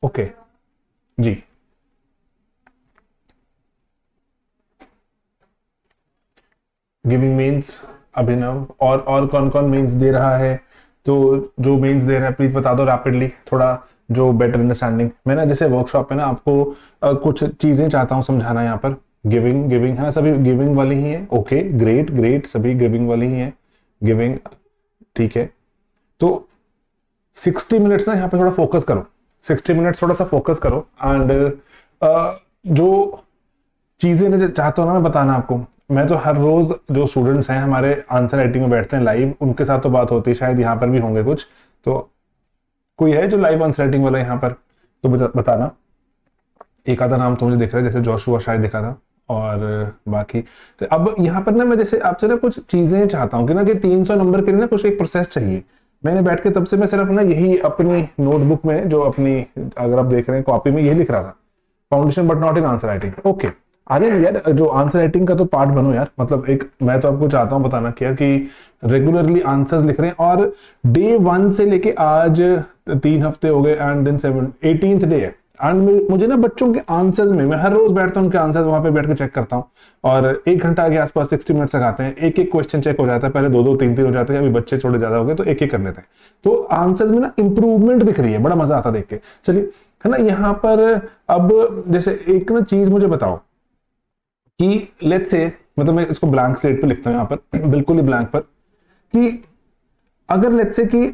Okay जी। Giving means अभिनव, और कौन कौन मीन्स दे रहा है? तो जो मीन्स दे रहा है प्लीज बता दो रैपिडली, थोड़ा जो बेटर अंडरस्टैंडिंग। मैं ना जैसे वर्कशॉप है ना आपको कुछ चीजें चाहता हूँ समझाना यहाँ पर। गिविंग गिविंग है ना, सभी गिविंग वाली ही है। ओके ग्रेट ग्रेट, सभी गिविंग वाली ही है। गिविंग ठीक है। तो 60 मिनट्स ना यहाँ पे थोड़ा फोकस करो, 60 मिनट्स थोड़ा सा फोकस करो। एंड जो चीजें मैं चाहता हूँ ना मैं बताना आपको, मैं तो हर रोज जो स्टूडेंट्स हैं हमारे आंसर राइटिंग में बैठते हैं लाइव, उनके साथ तो बात होती है, शायद यहाँ पर भी होंगे कुछ। तो कोई है जो लाइव आंसर राइटिंग वाला यहाँ पर? तो बताना। एक आधा नाम तो मुझे दिख रहा है, जैसे जोशुआ शायद दिखा था, और बाकी तो अब यहाँ पर ना मैं जैसे आपसे ना कुछ चीजें चाहता हूँ कि ना कि 300 नंबर के लिए ना कुछ एक प्रोसेस चाहिए। मैंने बैठ के तब से मैं सिर्फ ना यही अपनी नोटबुक में, जो अपनी अगर आप देख रहे हैं कॉपी में, यही लिख रहा था, foundation but not in answer writing. Okay अरे यार जो आंसर राइटिंग का तो पार्ट बनो यार, मतलब एक मैं तो आपको चाहता हूं बताना क्या कि रेगुलरली आंसर्स लिख रहे हैं, और डे 1 से लेके आज 3 हफ्ते हो गए, एंड देन 18th डे है। एंड मुझे ना बच्चों के आंसर्स में मैं हर रोज बैठता हूँ, उनके आंसर्स वहां पे बैठ के चेक करता हूँ, और 1 घंटा के आसपास 60 मिनट तक आते हैं, एक एक क्वेश्चन चेक हो जाता है। पहले 2 2 3 3 हो जाते हैं, अभी बच्चे थोड़े ज्यादा हो गए तो एक एक कर लेते हैं। तो आंसर्स में ना इंप्रूवमेंट दिख रही है, बड़ा मजा आता देख के। चलिए है ना यहाँ पर अब जैसे एक ना चीज मुझे बताओ कि लेट्स से, मतलब मैं इसको ब्लैंक स्लेट पे लिखता हूं यहाँ पर बिल्कुल ही ब्लैंक पर, कि अगर लेट्स से कि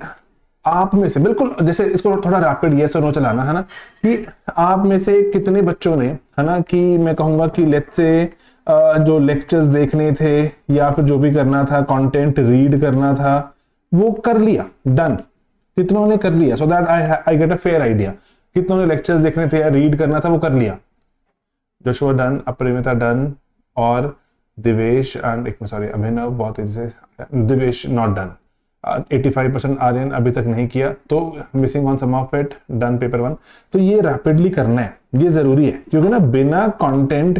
आप में से बिल्कुल, जैसे इसको थोड़ा रैपिड यस और नो चलाना है ना, कि आप में से कितने बच्चों ने, है ना, कि मैं कहूंगा कि लेट्स से जो लेक्चर्स देखने थे या फिर जो भी करना था, कंटेंट रीड करना था, वो कर लिया, डन? कितनों ने कर लिया? So that I get a fair idea. कितनों ने लेक्चर्स देखने थे या रीड करना था वो कर लिया? जोशुआ डन, अपरिमिता डन, और दिवेश एंड एक सॉरी अभिनव बहुत तेजी से, दिवेश नॉट डन। 85% आर्यन अभी तक नहीं किया, तो missing on some of it, done paper 1। तो ये रैपिडली करना है, ये जरूरी है, क्योंकि ना बिना कंटेंट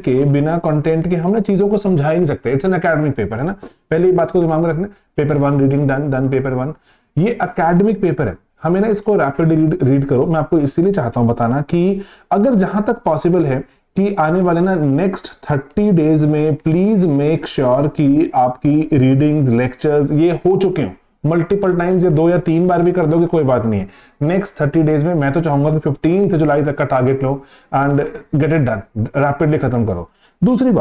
के हम ना चीजों को समझा ही नहीं सकते। इट्स एन एकेडमिक पेपर है ना, पहले ही बात को दिमाग में रखना। Paper 1 reading done, done paper 1। ये एकेडमिक पेपर है, हमें ना इसको रैपिडली रीड करो। मैं आपको इसीलिए चाहता हूं बताना कि अगर जहां तक पॉसिबल है कि आने वाले ना नेक्स्ट 30 डेज में प्लीज मेक श्योर कि आपकी रीडिंग्स, लेक्चर्स ये हो चुके हो मल्टीपल टाइम्स, या 2 या 3 बार भी कर दोगे कोई बात नहीं है। नेक्स्ट 30 डेज में मैं तो चाहूंगा कि 15 जुलाई तक का target low and get it done, rapidly खत्म करो। दूसरी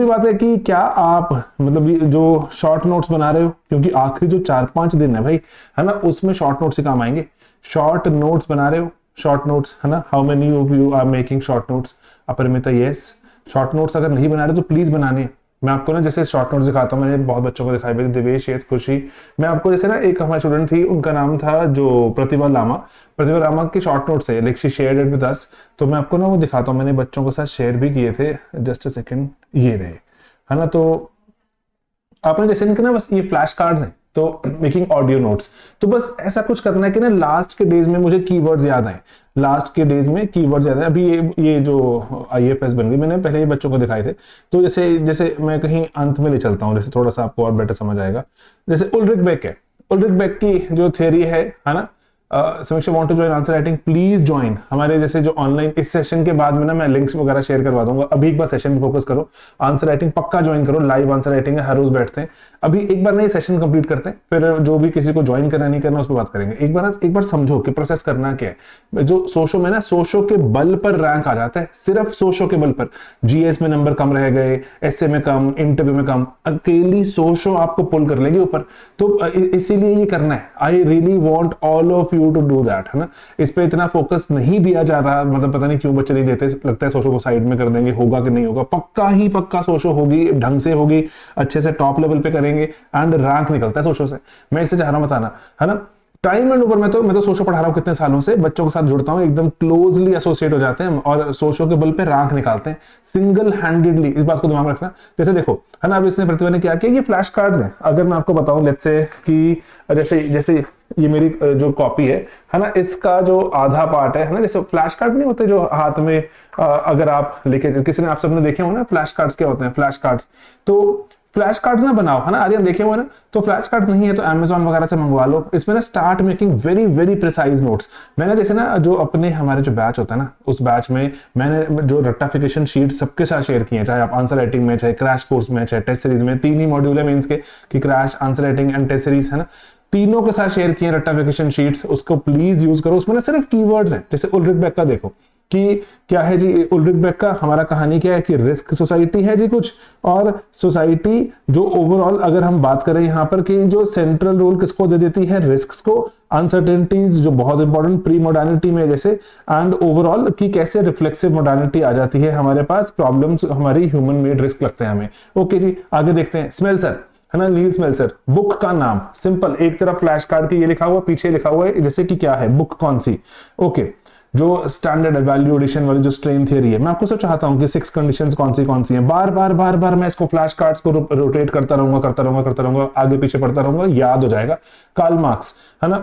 बात है कि क्या आप मतलब ये जो शॉर्ट नोट्स बना रहे हो, क्योंकि आखिरी जो 4-5 दिन है भाई, है ना, उसमें शॉर्ट नोट्स ही काम आएंगे। शॉर्ट नोट्स बना रहे हो, शॉर्ट नोट्स है ना, how many of you are making short notes? Aparimita yes. Short notes अगर नहीं बना रहे तो प्लीज बनाने। मैं आपको ना जैसे शॉर्ट नोट्स दिखाता हूँ, मैंने बहुत बच्चों को दिखाई, दिवेश यस, खुशी। मैं आपको जैसे ना एक हमारी स्टूडेंट थी, उनका नाम था जो प्रतिभा लामा की शॉर्ट नोट्स है, like she shared it with us. तो मैं आपको ना वो दिखाता हूँ, मैंने बच्चों के साथ शेयर भी किए थे। जस्ट अ सेकंड, ये रहे, है ना। तो आपने जैसे इनके ना बस ये फ्लैश कार्ड्स हैं, तो मेकिंग ऑडियो नोट्स, तो बस ऐसा कुछ करना है कि ना लास्ट के डेज में मुझे कीवर्ड्स याद आए, लास्ट के डेज में कीवर्ड्स याद आए। अभी ये जो आईएफएस बन गई, मैंने पहले ही बच्चों को दिखाए थे। तो जैसे जैसे मैं कहीं अंत में ले चलता हूँ, जैसे थोड़ा सा आपको और बेटर समझ आएगा। जैसे उल्रिक बेक है, उल्रिक बेक की जो थ्योरी है ना, Samiksha want to join answer writing, please join हमारे जैसे जो ऑनलाइन, इस सेशन के बाद में ना मैं लिंक्स वगैरह शेयर करवा दूंगा। अभी एक बार सेशन पे फोकस करो, आंसर राइटिंग पक्का ज्वाइन करो, लाइव आंसर राइटिंग है, हर रोज बैठते हैं। अभी एक बार ना ये सेशन कंप्लीट करते हैं, फिर जो भी किसी को ज्वाइन करना नहीं करना उस पर बात करेंगे। एक बार समझो कि प्रोसेस करना क्या है। जो सोशो में ना, सोशो के बल पर रैंक आ जाता है, सिर्फ सोशो के बल पर। जीएस में नंबर कम रह गए, एसए में कम, इंटरव्यू में कम, अकेली सोशो आपको पुल कर लेगी ऊपर। तो इसीलिए ये करना है। I really want all of you to do that, है ना। इस पे इतना फोकस नहीं दिया जाता, मतलब पता नहीं क्यों बच्चे नहीं देते, लगता है सोशो को साइड में कर देंगे, होगा कि नहीं होगा। पक्का ही पक्का सोशो होगी, ढंग से होगी, अच्छे से टॉप लेवल पे करेंगे, एंड रैंक निकलता है सोशो से। मैं इससे चाह रहा हूं बताना, है ना। टाइम एंड ओवर में तो मैं तो सोशो पढ़ा रहा हूं कितने सालों से, बच्चों के साथ जुड़ता हूं, एकदम क्लोजली एसोसिएट हो जाते हैं और सोशो के बल पे रैंक निकालते हैं सिंगल हैंडेडली। इस बात को दिमाग में रखना। जैसे देखो, है ना, अब इसने प्रतिभा ने क्या किया, ये फ्लैश कार्ड्स हैं। अगर मैं आपको बताऊं लेट्स से कि जैसे जैसे ये मेरी जो कॉपी है ना, इसका जो आधा पार्ट है ना, जैसे फ्लैश कार्ड नहीं होते जो हाथ में अगर आप लेके, किसी ने आप सबने देखे हो ना फ्लैश कार्ड्स क्या होते हैं, फ्लैश कार्ड्स। तो फ्लैश कार्ड्स ना बनाओ, है ना आर्यन देखे हुए ना, तो फ्लैश कार्ड नहीं है तो अमेजोन वगैरह से मंगवा लो। इसमें ना start making very very precise notes. मैंने जैसे ना जो अपने हमारे जो बैच होता है ना, उस बैच में मैंने जो रट्टाफिकेशन शीट सबके साथ शेयर किए, चाहे आप आंसर राइटिंग में, चाहे क्रैश कोर्स में, चाहे टेस्ट सीरीज में, 3 ही मॉड्यूल है मेंस के कि crash, answer writing and test series, है ना, तीनों के साथ शेयर किए रट्टाफिकेशन शीट्स। उसको प्लीज यूज करो। उसमें ना सिर्फ कीवर्ड्स हैं। जैसे उल्रिक बेक का देखो कि क्या है जी, उल्रिक बेक का हमारा कहानी क्या है कि रिस्क सोसाइटी है जी कुछ, और सोसाइटी जो ओवरऑल अगर हम बात करें यहाँ पर कि जो सेंट्रल रोल किसको दे देती है, रिस्क को, अनसर्टेनिटीज जो बहुत इंपॉर्टेंट प्री मॉडर्निटी में जैसे, एंड ओवरऑल कि कैसे रिफ्लेक्सिव मॉडर्निटी आ जाती है हमारे पास, प्रॉब्लम्स हमारी ह्यूमन मेड रिस्क लगते हैं हमें। ओके जी, आगे देखते हैं। स्मेल्सर, है ना, नील स्मेल्सर। बुक का नाम सिंपल, एक तरफ फ्लैश कार्ड की ये लिखा हुआ, पीछे लिखा हुआ है जैसे कि क्या है, बुक कौन सी। ओके, जो स्टैंडर्ड वैल्यू एडिशन वाली जो स्ट्रेन थियरी है, मैं आपको सब चाहता हूं कि 6 कंडीशंस कौन सी हैं। बार बार मैं इसको फ्लैश कार्ड्स को रोटेट करता रहूंगा, आगे पीछे पढ़ता रहूंगा, याद हो जाएगा। कार्ल मार्क्स, है ना,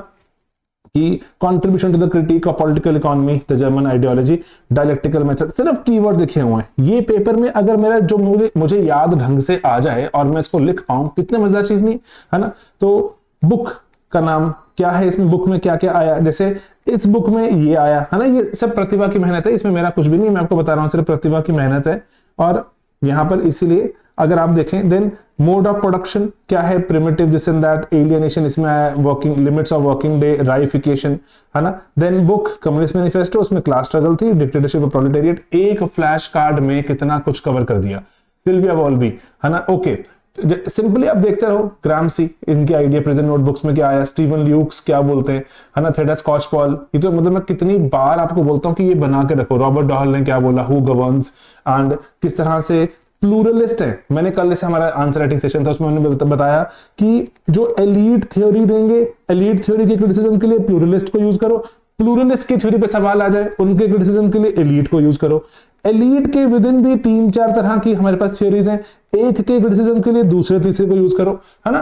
कि contribution to the critique of political economy, the German ideology, dialectical method, सिर्फ कीवर्ड लिखे हुए हैं। ये पेपर में अगर मेरा जो मुझे याद ढंग से आ जाए और मैं इसको लिख पाऊं, कितने मजेदार चीज नहीं है ना। तो बुक का नाम क्या है, इसमें बुक में क्या क्या आया, जैसे इस बुक में ये आया, है ना, ये सब प्रतिभा की मेहनत है, इसमें मेरा कुछ भी नहीं, मैं आपको बता रहा हूं, सिर्फ प्रतिभा की मेहनत है। और यहां पर इसीलिए अगर आप देखें, देन मोड ऑफ प्रोडक्शन क्या है, primitive, this and that, alienation इसमें आया, working limits of working day, reification, है ना। देन बुक कम्युनिस्ट मैनिफेस्टो, उसमें क्लास स्ट्रगल थी, डिक्टेटरशिप ऑफ प्रोलेटेरिएट। एक फ्लैश कार्ड में कितना कुछ कवर कर दिया। सिल्विया वॉल्बी, है ना। ओके, सिंपली आप देखते रहो। ग्रामसी, इनके आइडिया प्रेजेंट नोटबुक्स में क्या आया, स्टीवन ल्यूक्स क्या बोलते हैं, है ना, थेडा स्कॉचपॉल, ये तो मतलब मैं कितनी बार आपको बोलता हूं कि ये बना के रखो। रॉबर्ट डॉहल ने क्या बोला, हु गवर्न्स, एंड किस तरह से प्लूरलिस्ट है। मैंने कल से हमारा आंसर राइटिंग सेशन था, उसमें मैंने बताया कि जो एलीट थ्योरी देंगे, एलीट थ्योरी के क्रिटिसिज्म के लिए प्लूरलिस्ट को यूज करो, प्लूरलिस्ट की थ्योरी पे सवाल आ जाए उनके क्रिटिसिज्म के लिए एलीट को यूज करो। एलीट के विद इन भी 3-4 तरह की हमारे पास थ्योरीज हैं, एक के क्रिटिसिज्म के लिए दूसरे तीसरे को यूज करो, है ना।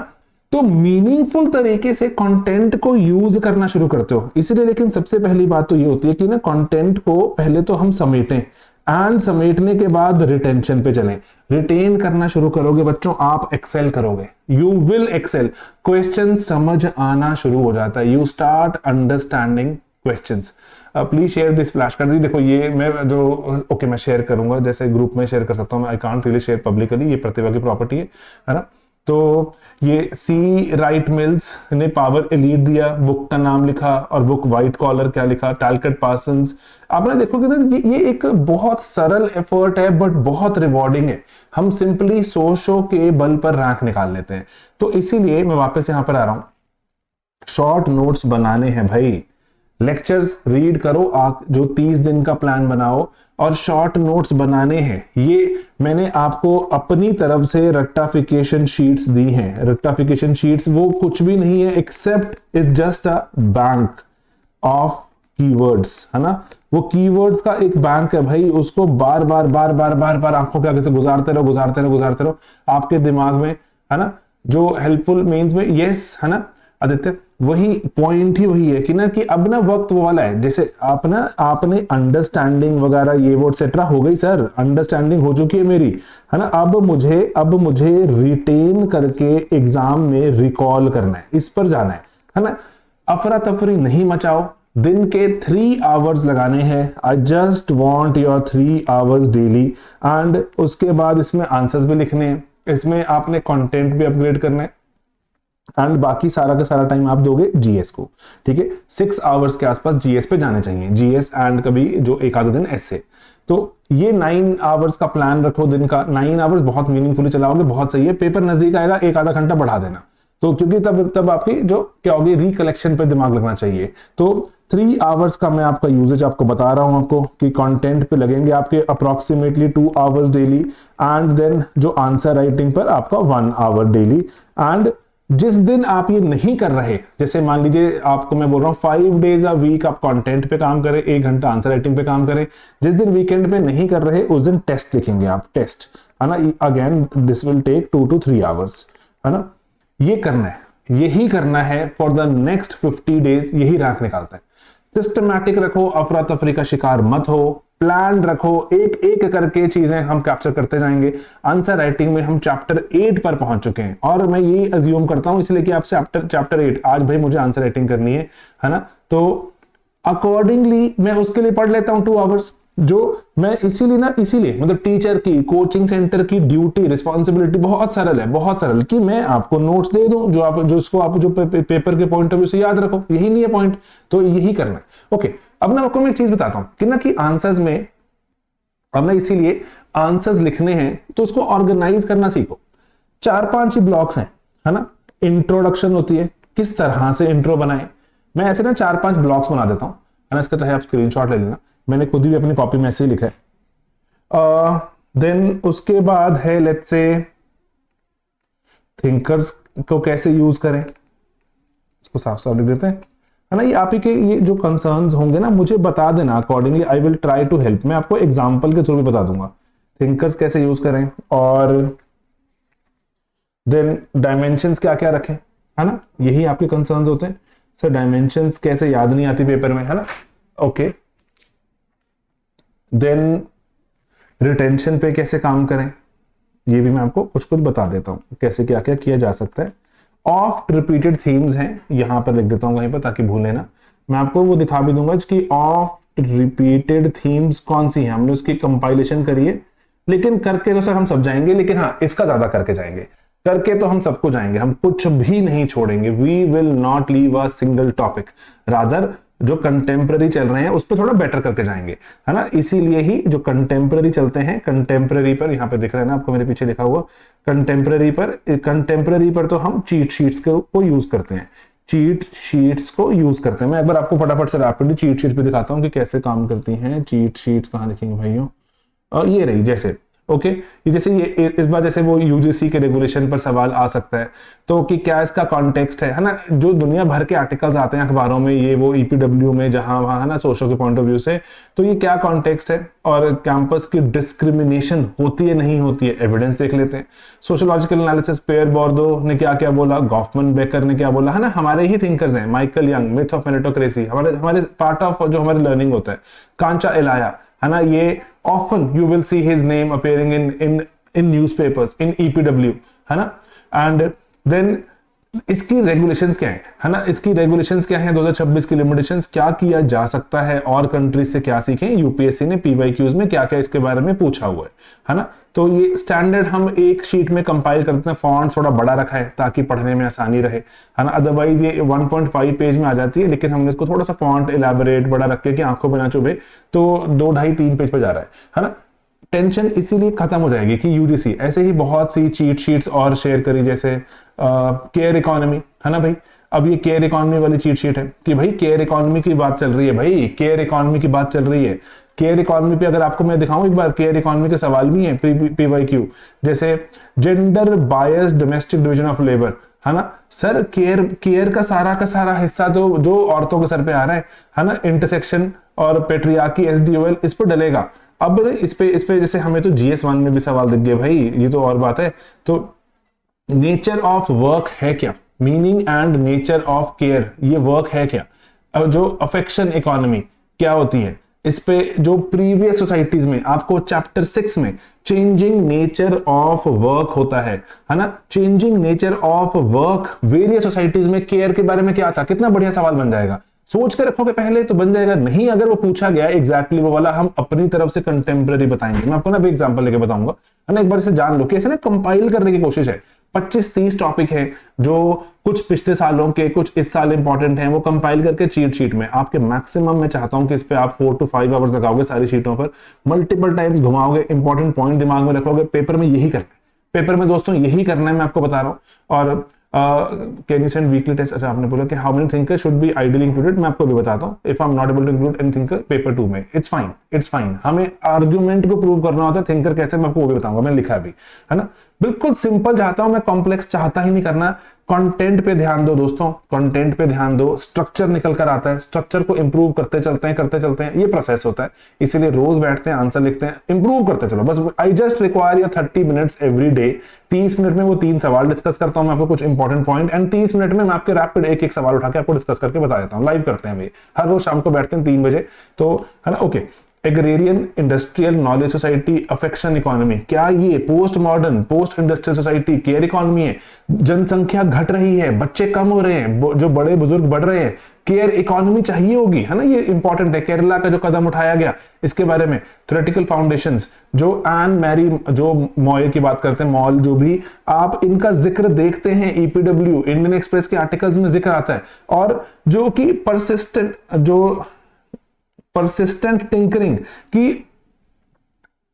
तो मीनिंगफुल तरीके से कंटेंट को यूज करना शुरू करते हो इसलिए। लेकिन सबसे पहली बात तो ये होती है कि ना कंटेंट को पहले तो हम समेटें, एंड समेटने के बाद रिटेंशन पे चलें। रिटेन करना शुरू करोगे बच्चों, आप एक्सेल करोगे, यू विल एक्सेल। क्वेश्चन समझ आना शुरू हो जाता है, you start understanding questions. Please share this flash card. देखो ये मैं जो ओके मैं शेयर करूंगा, जैसे ग्रुप में शेयर कर सकता हूं, I can't really share publicly, ये प्रतिभा की प्रॉपर्टी है ना। तो ये सी राइट मिल्स ने पावर एलीट दिया, बुक का नाम लिखा, और बुक व्हाइट कॉलर क्या लिखा, टैलकट पार्सन्स। आपने देखोगे ना ये एक बहुत सरल एफर्ट है बट बहुत रिवॉर्डिंग है। हम सिंपली सो के बल पर रैंक निकाल लेते हैं। तो इसीलिए मैं वापस यहां पर आ रहा हूं, शॉर्ट नोट्स बनाने हैं भाई। लेक्चर्स रीड करो, जो 30 दिन का प्लान बनाओ, और शॉर्ट नोट्स बनाने हैं। ये मैंने आपको अपनी तरफ से रट्टाफिकेशन शीट्स दी हैं। रट्टाफिकेशन शीट्स वो कुछ भी नहीं है except is just a bank of keywords, है ना। वो कीवर्ड्स का एक बैंक है भाई, उसको बार बार आंखों के आगे से गुजारते रहो आपके दिमाग में, है ना। जो हेल्पफुल मेंस में, यस, है ना आदित्य, वही पॉइंट ही वही है कि ना कि अब ना वक्त वो वाला है, जैसे आपने अंडरस्टैंडिंग वगैरह ये वो एटसेट्रा हो गई सर, अंडरस्टैंडिंग हो चुकी है मेरी, है ना। अब मुझे रिटेन करके एग्जाम में रिकॉल करना है, इस पर जाना है ना। अफरा तफरी नहीं मचाओ, दिन के 3 आवर्स लगाने हैं। I just want your 3 hours daily, and उसके बाद इसमें आंसर्स भी लिखने हैं, इसमें आपने कंटेंट भी अपग्रेड करना है, एंड बाकी सारा का सारा टाइम आप दोगे जीएस को, ठीक है। 6 आवर्स के आसपास जीएस पे जाने चाहिए, जीएस एंड कभी जो एक आधा दिन ऐसे। तो ये 9 आवर्स का प्लान रखो दिन का। 9 आवर्स बहुत मीनिंगफुली चलाओगे, बहुत सही है। पेपर नजदीक आएगा, एक आधा घंटा बढ़ा देना, तो क्योंकि तब आपकी जो क्या होगी, रिकलेक्शन पे दिमाग लगना चाहिए। तो 3 आवर्स का मैं आपका यूजेज आपको बता रहा हूं आपको कि कंटेंट पे लगेंगे आपके approximately 2 hours daily, and then जो आंसर राइटिंग पर आपका 1 आवर डेली। एंड जिस दिन आप ये नहीं कर रहे, जैसे मान लीजिए आपको मैं बोल रहा हूं 5 डेज अ वीक आप कंटेंट पे काम करें, 1 घंटा आंसर राइटिंग पे काम करें। जिस दिन वीकेंड पे नहीं कर रहे उस दिन टेस्ट लिखेंगे आप, टेस्ट, है ना। Again this will take 2 to 3 hours, है ना। ये करना है, यही करना है फॉर द नेक्स्ट 50 डेज, यही रैंक निकालता है। सिस्टमैटिक रखो, अफरा तफरी का शिकार मत हो, प्लान रखो, एक एक करके चीजें हम कैप्चर करते जाएंगे। आंसर राइटिंग में हम चैप्टर 8 पर पहुंच चुके हैं और मैं ये अज्यूम करता हूं इसलिए कि आपसे चैप्टर 8 आज भाई मुझे आंसर राइटिंग करनी है ना, तो अकॉर्डिंगली मैं उसके लिए पढ़ लेता हूं 2 आवर्स। जो मैं इसीलिए मतलब टीचर की, कोचिंग सेंटर की ड्यूटी, रिस्पॉन्सिबिलिटी बहुत सरल है, बहुत सरल, कि मैं आपको नोट्स दे दूं जो इसको आप जो पेपर के पॉइंट ऑफ व्यू से याद रखो, यही नहीं है पॉइंट, तो यही करना है। ओके, अब मैं आपको एक चीज बताता हूं कि ना कि आंसर्स में अब ना इसीलिए आंसर्स लिखने हैं तो उसको ऑर्गेनाइज करना सीखो। 4-5 ही ब्लॉक्स हैं, है ना। इंट्रोडक्शन होती है, किस तरह से इंट्रो बनाए, मैं ऐसे ना 4-5 ब्लॉक्स बना देता हूं, है ना। इसका चाहे आप स्क्रीनशॉट ले लेना, मैंने खुद ही अपनी कॉपी में ऐसे ही लिखा है। देन उसके बाद है लेट्स से थिंकर्स को कैसे यूज करें, इसको साफ साफ लिख देते हैं, है ना। ये आप ही के ये जो कंसर्न्स होंगे ना मुझे बता देना, accordingly I will try to help. मैं आपको एग्जांपल के थ्रू भी बता दूंगा थिंकर्स कैसे यूज करें, और देन डायमेंशंस क्या क्या रखें, है ना। यही आपके कंसर्न्स होते हैं। सर डायमेंशंस कैसे याद नहीं आती पेपर में, है ना। ओके, देन रिटेंशन पे कैसे काम करें, ये भी मैं आपको कुछ कुछ बता देता हूं कैसे क्या क्या किया जा सकता है। ऑफ्ट रिपीटेड थीम्स हैं, यहां पर लिख देता हूं कहीं पर ताकि भूले ना। मैं आपको वो दिखा भी दूंगा कि ऑफ्ट रिपीटेड थीम्स कौन सी हैं, हमने उसकी कंपाइलेशन करी है, लेकिन करके तो सर हम सब जाएंगे, लेकिन हाँ इसका ज्यादा करके जाएंगे, करके तो हम सबको जाएंगे, हम कुछ भी नहीं छोड़ेंगे। We will not leave a single topic, rather जो कंटेम्प्रेरी चल रहे हैं उस पर थोड़ा बेटर करके जाएंगे, है ना। इसीलिए ही जो कंटेम्प्रेरी चलते हैं, कंटेम्प्रेरी पर यहाँ पे दिख रहा है ना आपको मेरे पीछे लिखा हुआ, कंटेम्प्रेरी पर तो हम चीट शीट्स को यूज करते हैं, चीट शीट्स को यूज करते हैं। मैं एक बार आपको फटाफट से रैपिडली चीट शीट्स पे दिखाता हूँ कि कैसे काम करती हैं चीट शीट्स। कहाँ लिखेंगे भाइयों, ये रही, जैसे ओके ये जैसे ये इस बार जैसे वो यूजीसी के रेगुलेशन पर सवाल आ सकता है, तो कि क्या इसका कॉन्टेक्स्ट है ना। जो दुनिया भर के आर्टिकल्स आते हैं अखबारों में, ये वो ईपीडब्ल्यू में जहां वहां, है ना, सोशल के पॉइंट ऑफ व्यू से, तो ये क्या कॉन्टेक्स्ट है और कैंपस की डिस्क्रिमिनेशन होती है नहीं होती है, एविडेंस देख लेते हैं। सोशियोलॉजिकल एनालिसिस, पेयर बोर्डो ने क्या क्या बोला, गॉफमन बेकर ने क्या बोला, है ना। हमारे ही थिंकर्स हैं, Michael young, myth of meritocracy, हमारे पार्ट ऑफ जो हमारे लर्निंग होता है, कांचा एलाया, है ना। ये often you will see his name appearing in newspapers, in EPW, है ना। and then इसकी रेगुलेशंस क्या है ना, इसकी रेगुलेशंस क्या है, 2026 की लिमिटेशंस, क्या किया जा सकता है और कंट्रीज से क्या सीखें। यूपीएससी ने पीवाईक्यूज में क्या क्या इसके बारे में पूछा हुआ है ना। तो ये स्टैंडर्ड हम एक शीट में कंपाइल करते हैं, फॉन्ट थोड़ा बड़ा रखा है ताकि पढ़ने में आसानी रहे, है ना। अदरवाइज ये 1.5 पेज में आ जाती है, लेकिन हमने इसको थोड़ा सा फॉन्ट इलैबोरेट बड़ा रख के कि आंखों में ना चुभे, तो 2, 2.5, 3 पेज पे जा रहा है ना। टेंशन इसीलिए खत्म हो जाएगी कि यूजीसी ऐसे ही बहुत सी चीट शीट्स और शेयर करी, जैसे केयर इकोनॉमी, है ना भाई। अब ये केयर इकोनॉमी वाली चीट शीट है कि भाई केयर इकोनॉमी की बात चल रही है, भाई केयर इकोनॉमी की बात चल रही है। केयर इकोनॉमी पे अगर आपको मैं दिखाऊं एक बार, केयर इकोनॉमी के सवाल भी हैं पीवाईक्यू, जैसे gender bias domestic division of labour, है ना। सर केयर का सारा हिस्सा जो औरतों के सर पे आ रहा है ना, इंटरसेक्शन और पेट्रियार्की, एसडीओएल इस पर डलेगा। अब इस पे जैसे हमें तो GS1 में भी सवाल दिख गए भाई, ये तो और बात है। तो नेचर ऑफ वर्क है क्या, meaning and nature of care, ये वर्क है क्या। अब जो अफेक्शन इकोनॉमी क्या होती है, इस पे जो प्रीवियस सोसाइटीज में आपको चैप्टर 6 में चेंजिंग नेचर ऑफ वर्क होता है ना। Changing nature of work various societies में केयर के बारे में क्या था, कितना बढ़िया सवाल बन जाएगा। सोच के रखोगे पहले तो बन जाएगा, नहीं अगर वो पूछा गया एग्जैक्टली वो वाला, हम अपनी तरफ से कंटेम्प्रेरी बताएंगे। मैं आपको ना भी एग्जांपल लेके बताऊंगा, है ना। एक बार इसे जान लो कि ऐसे ना कंपाइल करने की कोशिश है। 25-30 टॉपिक है जो कुछ पिछले सालों के, कुछ इस साल इंपॉर्टेंट हैं, वो कंपाइल करके चीट शीट में आपके मैक्सिमम, मैं चाहता हूं कि इस पे आप 4 to 5 आवर्स लगाओगे, सारी शीटों पर मल्टीपल टाइम्स घुमाओगे, इंपॉर्टेंट पॉइंट दिमाग में रखोगे। पेपर में यही करना है, पेपर में दोस्तों यही करना है, मैं आपको बता रहा हूं। और can you send weekly test, अच्छा आपने बोला कि how many thinker should be ideally included, मैं आपको भी बताता हूं। If I am not able to include any thinker paper 2 में, इट्स फाइन। हमें आर्गुमेंट को प्रूव करना होता है, थिंकर कैसे, मैं आपको वो भी बताऊंगा, मैंने लिखा भी, है ना। बिल्कुल सिंपल चाहता हूं मैं, कॉम्प्लेक्स चाहता ही नहीं करना। कंटेंट पे ध्यान दो दोस्तों, कंटेंट पे ध्यान दो, स्ट्रक्चर निकल कर आता है, स्ट्रक्चर को इंप्रूव करते चलते हैं, ये प्रोसेस होता है। इसीलिए रोज बैठते हैं, आंसर लिखते हैं, इंप्रूव करते चलो बस। I just require your 30 minutes every day. 30 minute में वो 3 सवाल डिस्कस करता हूं मैं आपको, कुछ इंपॉर्टेंट पॉइंट, एंड 30 मिनट में मैं आपके रैपिड एक सवाल उठा के आपको डिस्कस करके बता देता हूं। लाइव करते हैं भाई, हर रोज शाम को बैठते हैं 3 बजे, तो है ना। Okay, agrarian industrial knowledge society affection economy, क्या ये post modern post industrial society care economy है? जनसंख्या घट रही है, बच्चे कम हो रहे हैं, जो बड़े बुजुर्ग बढ़ रहे हैं, केयर इकोनॉमी चाहिए होगी, है ना, ये इंपॉर्टेंट है। केरला का जो कदम उठाया गया इसके बारे में थ्योरेटिकल फाउंडेशंस, जो एन मैरी जो मॉय की बात करते हैं, मॉल, जो भी आप इनका जिक्र देखते हैं ईपीडब्ल्यू इंडियन एक्सप्रेस के आर्टिकल्स में जिक्र आता है। और जो कि परसिस्टेंट टिंकरिंग की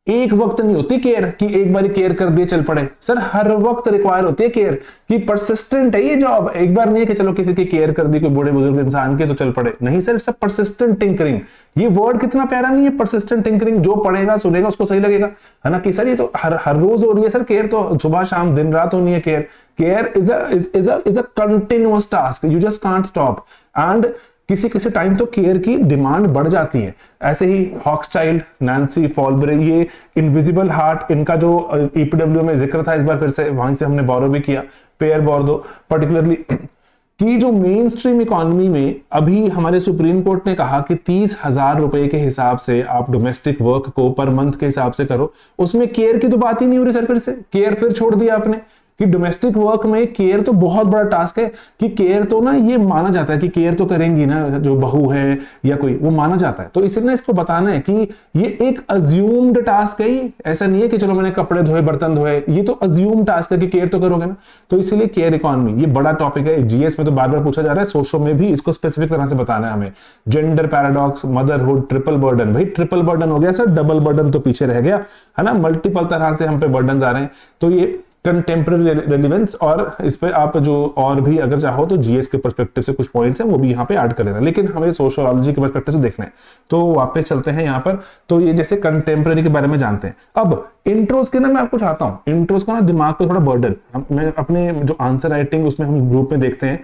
एक वक्त नहीं होती केयर कि एक बार केयर कर दिए चल पड़े, सर हर वक्त रिक्वायर होती है केयर कि परसिस्टेंट है ये जॉब, एक बार नहीं है कि चलो किसी की केयर कर दी कोई बूढ़े बुजुर्ग इंसान के तो चल पड़े, नहीं सर, सब परसिस्टेंट टिंकरिंग। ये वर्ड कितना प्यारा नहीं है, परसिस्टेंट टिंकरिंग, जो पढ़ेगा सुनेगा उसको सही लगेगा, है ना, कि सर ये तो हर रोज हो रही है सर केयर, तो सुबह शाम दिन रात होनी है care. Care is a continuous task, you just can't stop. And किसी किसी टाइम तो केयर की डिमांड बढ़ जाती है। ऐसे ही हॉक्सचाइल्ड, नैन्सी फॉलब्रे, ये इनविजिबल हार्ट, इनका जो ईपीडब्ल्यू में जिक्र था, इस बार फिर से वहीं से हमने बोरो भी किया, पेयर बोर्दो पर्टिकुलरली, कि जो मेन स्ट्रीम इकोनॉमी में अभी हमारे सुप्रीम कोर्ट ने कहा कि 30,000 रुपए के हिसाब से आप डोमेस्टिक वर्क को पर मंथ के हिसाब से करो, उसमें केयर की तो बात ही नहीं हो रही सर, फिर से केयर फिर छोड़ दिया आपने कि डोमेस्टिक वर्क में केयर तो बहुत बड़ा टास्क है, कि केयर तो ना ये माना जाता है कि केयर तो करेंगी ना जो बहू है या कोई, वो माना जाता है। तो इसलिए ना इसको बताना है कि ये एक अज्यूम्ड टास्क है, ये ऐसा नहीं है कि चलो मैंने कपड़े धोए बर्तन धोए, ये तो अज्यूम टास्क है कि केयर तो करोगे ना। तो इसलिए केयर इकोनॉमी ये बड़ा टॉपिक है, जीएस में तो बार बार पूछा जा रहा है, सोशो में भी इसको स्पेसिफिक तरह से बताना है हमें। Gender paradox, motherhood, triple burden, भाई ट्रिपल बर्डन हो गया सर, डबल बर्डन तो पीछे रह गया, है ना, मल्टीपल तरह से हम पे बर्डन आ रहे हैं। तो ये कंटेम्पररी रेलिवेंस, और इस पे आप जो और भी अगर चाहो तो जीएस के पर्सपेक्टिव से कुछ पॉइंट्स हैं वो भी यहाँ पे ऐड कर लेना, लेकिन हमें सोशियोलॉजी के पर्सपेक्टिव से देखना है। तो वापस चलते हैं यहाँ पर, तो ये जैसे कंटेम्पररी के बारे में जानते हैं। अब इंट्रोस के ना मैं आपको चाहता हूँ, इंट्रोस का ना दिमाग पे थोड़ा बर्डन, मैं अपने जो आंसर राइटिंग उसमें हम ग्रुप में देखते हैं,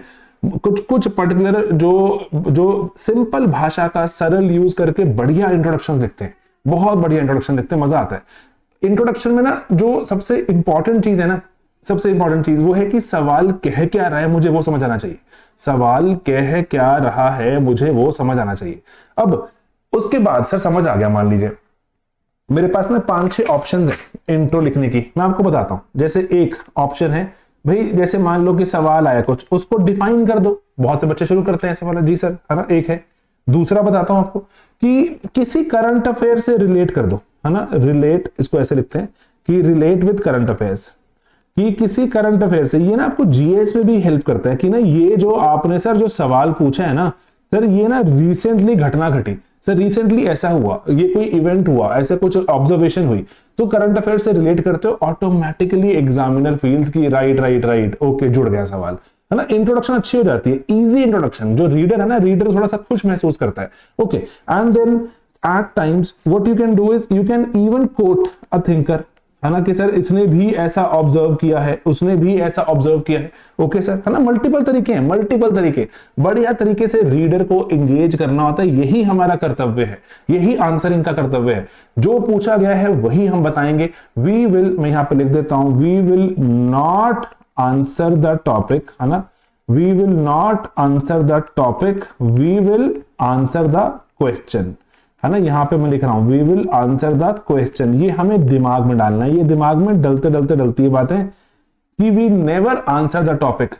कुछ पर्टिकुलर जो सिंपल भाषा का सरल यूज करके बढ़िया इंट्रोडक्शन लिखते हैं, बहुत बढ़िया इंट्रोडक्शन लिखते हैं, मजा आता है। इंट्रोडक्शन में ना जो सबसे इंपॉर्टेंट चीज है ना, सबसे इंपॉर्टेंट चीज वो है कि सवाल कह क्या रहा है मुझे वो समझ आना चाहिए, सवाल कह क्या रहा है मुझे वो समझ आना चाहिए। अब उसके बाद सर समझ आ गया, मान लीजिए मेरे पास ना 5-6 ऑप्शंस है इंट्रो लिखने की, मैं आपको बताता हूं। जैसे एक ऑप्शन है भाई, जैसे मान लो कि सवाल आया कुछ, उसको डिफाइन कर दो, बहुत से बच्चे शुरू करते हैं ऐसे वाला, जी सर, है ना, एक है। दूसरा बताता हूं आपको कि किसी करंट अफेयर से रिलेट कर दो, है ना, रिलेट, इसको ऐसे लिखते हैं कि रिलेट विद करंट अफेयर्स, कि किसी करंट अफेयर से। ये ना आपको जीएस में भी हेल्प करता है कि ना ये जो आपने सर जो सवाल पूछा है ना सर, ये ना रिसेंटली घटना घटी, सर रिसेंटली ऐसा हुआ, ये कोई इवेंट हुआ, ऐसे कुछ ऑब्जर्वेशन हुई, तो करंट अफेयर से रिलेट करते हो, ऑटोमेटिकली एग्जामिनर फील्स की राइट ओके जुड़ गया सवाल, है ना। इंट्रोडक्शन अच्छी हो जाती है, इजी इंट्रोडक्शन, जो रीडर है ना, रीडर थोड़ा सा खुश महसूस करता है, okay. And then at times what you can do is you can even quote a thinker, है ना, कि सर इसने भी ऐसा ऑब्जर्व किया है, उसने भी ऐसा ऑब्जर्व किया है, ओके सर, है ना। मल्टीपल तरीके हैं, मल्टीपल तरीके, बढ़िया तरीके से रीडर को एंगेज करना होता है, यही हमारा कर्तव्य है, यही आंसरिंग का कर्तव्य है। जो पूछा गया है वही हम बताएंगे। वी विल, मैं यहां पे लिख देता हूं, we will not answer the topic, है ना, we will not answer the topic, we will answer the question, है ना। यहां पे मैं लिख रहा हूं we will answer the question, ये हमें दिमाग में डालना है, ये दिमाग में डलते डलते डलती है बातें कि we never answer the topic,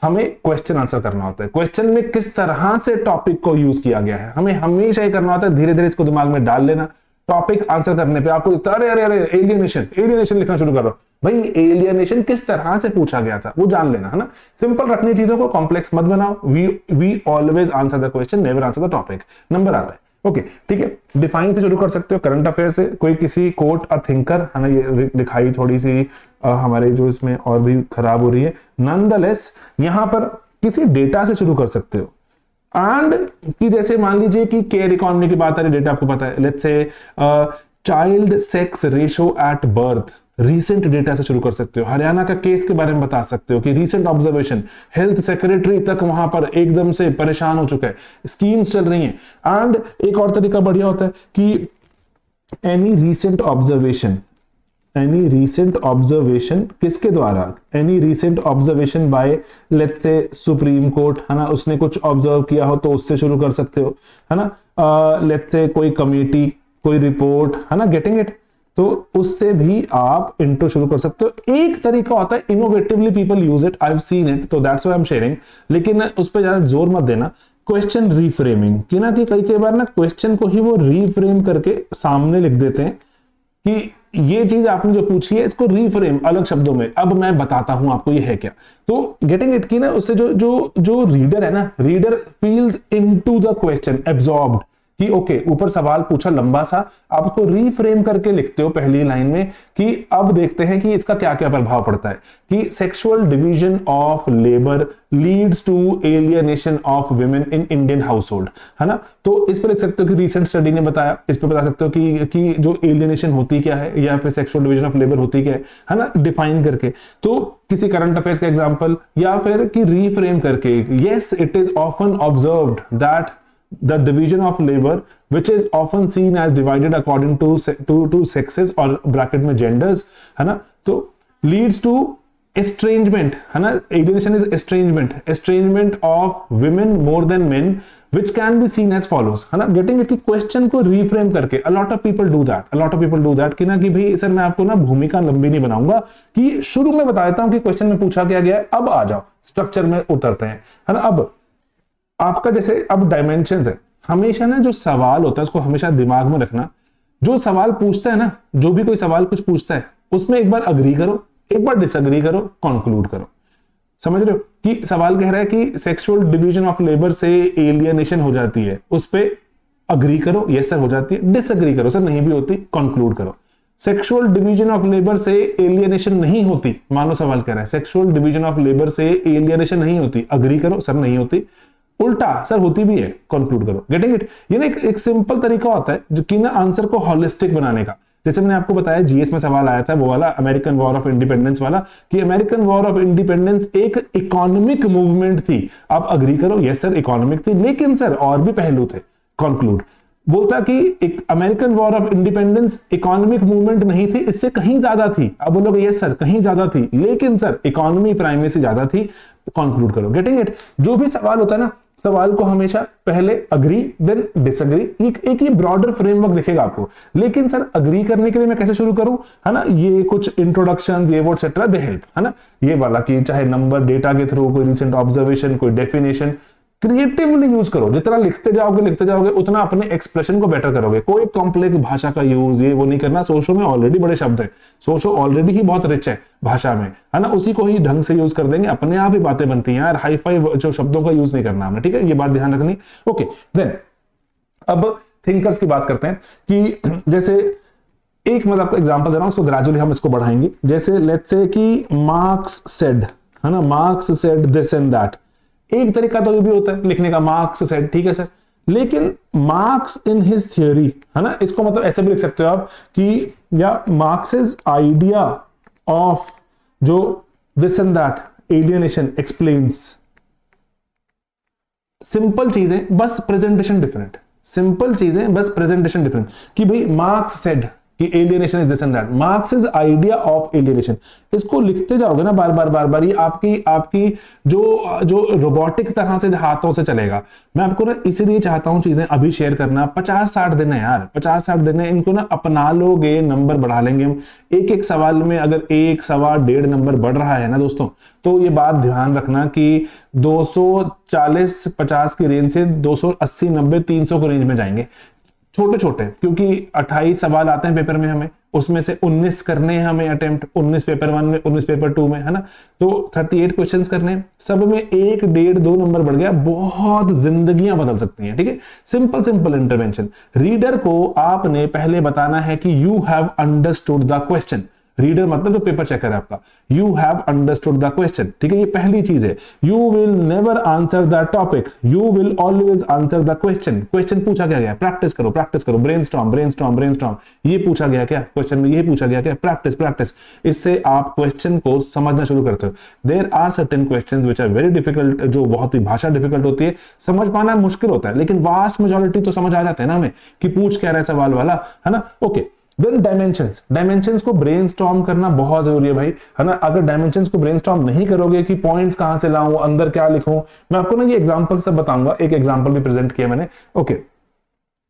हमें क्वेश्चन आंसर करना होता है। क्वेश्चन में किस तरह से टॉपिक को यूज किया गया है हमें हमेशा ही करना होता है, धीरे धीरे इसको दिमाग में डाल लेना। टॉपिक आंसर करने पे आपको अरे अरे अरे एलियनेशन लिखना शुरू करो, भाई एलियनेशन किस तरह से पूछा गया था वो जान लेना, है ना। सिंपल रखनी चीजों को, कॉम्प्लेक्स मत बनाओ। We always answer the question, never answer the topic. Number आता है, ओके ठीक है। डिफाइन से शुरू कर सकते हो, करंट अफेयर से, कोई किसी कोट अ थिंकर, है ना, ये लिखाई थोड़ी सी हमारे जो इसमें और भी खराब हो रही है। नॉनदलेस यहां पर किसी डेटा से शुरू कर सकते हो, एंड कि जैसे मान लीजिए कि केयर इकोनॉमी की बात आ रही, डेटा आपको पता है, let's say child sex ratio at birth, recent data से शुरू कर सकते हो। हरियाणा का केस के बारे में बता सकते हो कि रीसेंट ऑब्जर्वेशन, हेल्थ सेक्रेटरी तक वहां पर एकदम से परेशान हो चुका है, स्कीम्स चल रही हैं। एंड एक और तरीका बढ़िया होता है कि एनी रीसेंट ऑब्जर्वेशन किसके द्वारा, any recent observation bye let's say supreme court, है ना, उसने कुछ ऑब्जर्व किया हो तो उससे शुरू कर सकते हो, है ना। लेट्स से कोई कोई रिपोर्ट, है ना, गेटिंग इट। तो उससे भी आप इंट्रो शुरू कर सकते हो। एक तरीका होता है, innovatively people use it, I have seen it, तो that's why I am sharing, लेकिन उस पर ज्यादा जोर मत देना। क्वेश्चन रीफ्रेमिंग कि ना, कि कई बार ना क्वेश्चन को ही वो रीफ्रेम करके सामने लिख देते हैं कि ये चीज आपने जो पूछी है इसको रीफ्रेम अलग शब्दों में, अब मैं बताता हूं आपको ये है क्या। तो गेटिंग इट की ना, उससे जो जो जो रीडर है ना, reader feels into the question, absorbed, कि ओके ऊपर सवाल पूछा लंबा सा, आप उसको रीफ्रेम करके लिखते हो पहली लाइन में कि अब देखते हैं कि इसका क्या क्या प्रभाव पड़ता है, कि sexual division of labour leads to alienation of women in Indian household, है ना। तो इस पर लिख सकते हो कि रिसेंट स्टडी ने बताया, इस पर बता सकते हो कि जो एलियनेशन होती क्या है, या फिर सेक्सुअल डिवीजन ऑफ लेबर होती क्या है ना, डिफाइन करके। तो किसी करंट अफेयर्स का एग्जांपल, या फिर कि रीफ्रेम करके, yes it is often observed that the division of labor which is often seen as divided according to sexes और bracket में genders, है ना, तो leads to estrangement, है ना, alienation is estrangement of women more than men which can be seen as follows, है ना। getting it, question को reframe करके, a lot of people do that कि ना, कि भाई सर मैं आपको ना भूमिका लंबी नहीं बनाऊंगा, कि शुरू में बता देता हूं कि क्वेश्चन में पूछा क्या गया है, अब आ जाओ स्ट्रक्चर में उतरते हैं, है ना। अब आपका जैसे अब डायमेंशंस है, हमेशा ना जो सवाल होता है उसको हमेशा दिमाग में रखना। जो सवाल पूछता है ना, जो भी कोई सवाल कुछ पूछता है, उसमें एक बार अग्री करो, एक बार डिसअग्री करो, कंक्लूड करो। समझ रहे हो कि सवाल कह रहा है कि सेक्सुअल डिवीजन ऑफ लेबर से एलियनेशन हो जाती है, उस पे अग्री करो, यस सर हो जाती है, डिसअग्री करो सर नहीं भी होती, कंक्लूड करो। सेक्सुअल डिवीजन ऑफ लेबर से एलियनेशन नहीं होती, मानो सवाल कह रहा है सेक्सुअल डिवीजन ऑफ लेबर से एलियनेशन नहीं होती, अग्री करो सर नहीं होती, उल्टा सर होती भी है, कंक्लूड करो। गेटिंग इट, ये ना एक सिंपल तरीका होता है जो कि ना आंसर को होलिस्टिक बनाने का। जैसे मैंने आपको बताया जीएस में सवाल आया था वो वाला, अमेरिकन वॉर ऑफ इंडिपेंडेंस वाला, कि अमेरिकन वॉर ऑफ इंडिपेंडेंस एक इकोनॉमिक मूवमेंट थी, आप अग्री करो यस सर इकोनॉमिक थी, लेकिन सर और भी पहलू थे, कंक्लूड। बोलता कि एक American war of independence economic movement नहीं थी, इससे कहीं ज्यादा थी, अब बोलोगे यस सर कहीं ज्यादा थी, लेकिन सर इकोनॉमी प्राइमरी से ज्यादा थी, कंक्लूड करो। गेटिंग इट, जो भी सवाल होता है ना, सवाल को हमेशा पहले अग्री देन डिसअग्री, एक ही ब्रॉडर फ्रेमवर्क दिखेगा आपको। लेकिन सर अग्री करने के लिए मैं कैसे शुरू करूं, है ना, ये कुछ इंट्रोडक्शंस ये वो एटसेट्रा दे हेल्प, है ना, ये वाला कि चाहे नंबर डेटा के थ्रू, कोई रिसेंट ऑब्जर्वेशन, कोई डेफिनेशन, क्रिएटिवली यूज करो। जितना लिखते जाओगे उतना अपने एक्सप्रेशन को बेटर करोगे। कोई कॉम्प्लेक्स भाषा का यूज ये वो नहीं करना। सोशो में ऑलरेडी बड़े शब्द है, सोशो ऑलरेडी ही बहुत रिच है भाषा में, है ना, उसी को ही ढंग से यूज कर देंगे, अपने आप ही बातें बनती हैं यार। हाई फाई जो शब्दों का यूज नहीं करना हमने, ठीक है, ये बात ध्यान रखनी। ओके देन अब थिंकर्स की बात करते हैं कि जैसे एक मैं आपको एग्जांपल दे रहा हूं, उसको ग्रेजुअली हम इसको बढ़ाएंगे। जैसे लेट्स से कि मार्क्स सेड, है ना, marks said this and that. एक तरीका तो ये भी होता है लिखने का, मार्क्स सेड, ठीक है सर, लेकिन मार्क्स इन हिज थियोरी, है ना, इसको मतलब ऐसे भी लिख सकते हो आप कि या मार्क्स आइडिया ऑफ जो this and that alienation explains. Simple चीजें बस प्रेजेंटेशन डिफरेंट, सिंपल चीजें बस प्रेजेंटेशन डिफरेंट, कि भाई मार्क्स सेड कि alienation is this and that, marks is idea of alienation. इसको लिखते जाओगे ना बार बार ये आपकी जो रोबोटिक तरह से हाथों से चलेगा। मैं आपको ना इसीलिए चाहता हूं चीजें अभी शेयर करना। 50-60 दिन है यार, 50-60 दिन है, इनको ना अपना लोगे, नंबर बढ़ा लेंगे हम। एक सवाल में अगर 1, सवा, 1.5 नंबर बढ़ रहा है ना दोस्तों, तो ये बात ध्यान रखना कि 240-50 की रेंज से 280, 90, 300 के रेंज में जाएंगे, छोटे छोटे, क्योंकि 28 सवाल आते हैं पेपर में, हमें उसमें से 19 करने हैं हमें अटेम्प्ट, 19 पेपर 1 में, 19 पेपर 2 में, है ना, तो 38 क्वेश्चंस करने हैं। सब में 1, 1.5, 2 नंबर बढ़ गया, बहुत जिंदगियां बदल सकती हैं, ठीक है। Simple intervention. रीडर को आपने पहले बताना है कि you have understood the question. Reader मतलब जो पेपर चेकर है आपका, you have understood the question, ठीक है, ये पहली चीज है। You will never answer the topic, you will always answer the question. Question पूछा क्या गया, प्रैक्टिस करो, ब्रेनस्टॉर्म, ये पूछा गया क्या क्वेश्चन में, ये पूछा गया क्या, प्रैक्टिस। इससे आप क्वेश्चन को समझना शुरू करते हो। There are certain questions which are very difficult, जो बहुत ही भाषा डिफिकल्ट होती है, समझ पाना मुश्किल होता है, लेकिन वास्ट मेजॉरिटी तो समझ आ जाते हैं ना हमें कि पूछ क्या रहा है सवाल वाला, है ना। ओके देन डायमेंशंस को ब्रेनस्टॉर्म करना बहुत जरूरी है भाई, है ना। अगर डायमेंशंस को ब्रेनस्टॉर्म नहीं करोगे कि पॉइंट्स कहां से लाऊं, अंदर क्या लिखूं, मैं आपको ना ये एग्जांपल सब बताऊंगा। एक एग्जांपल भी प्रेजेंट किया मैंने। ओके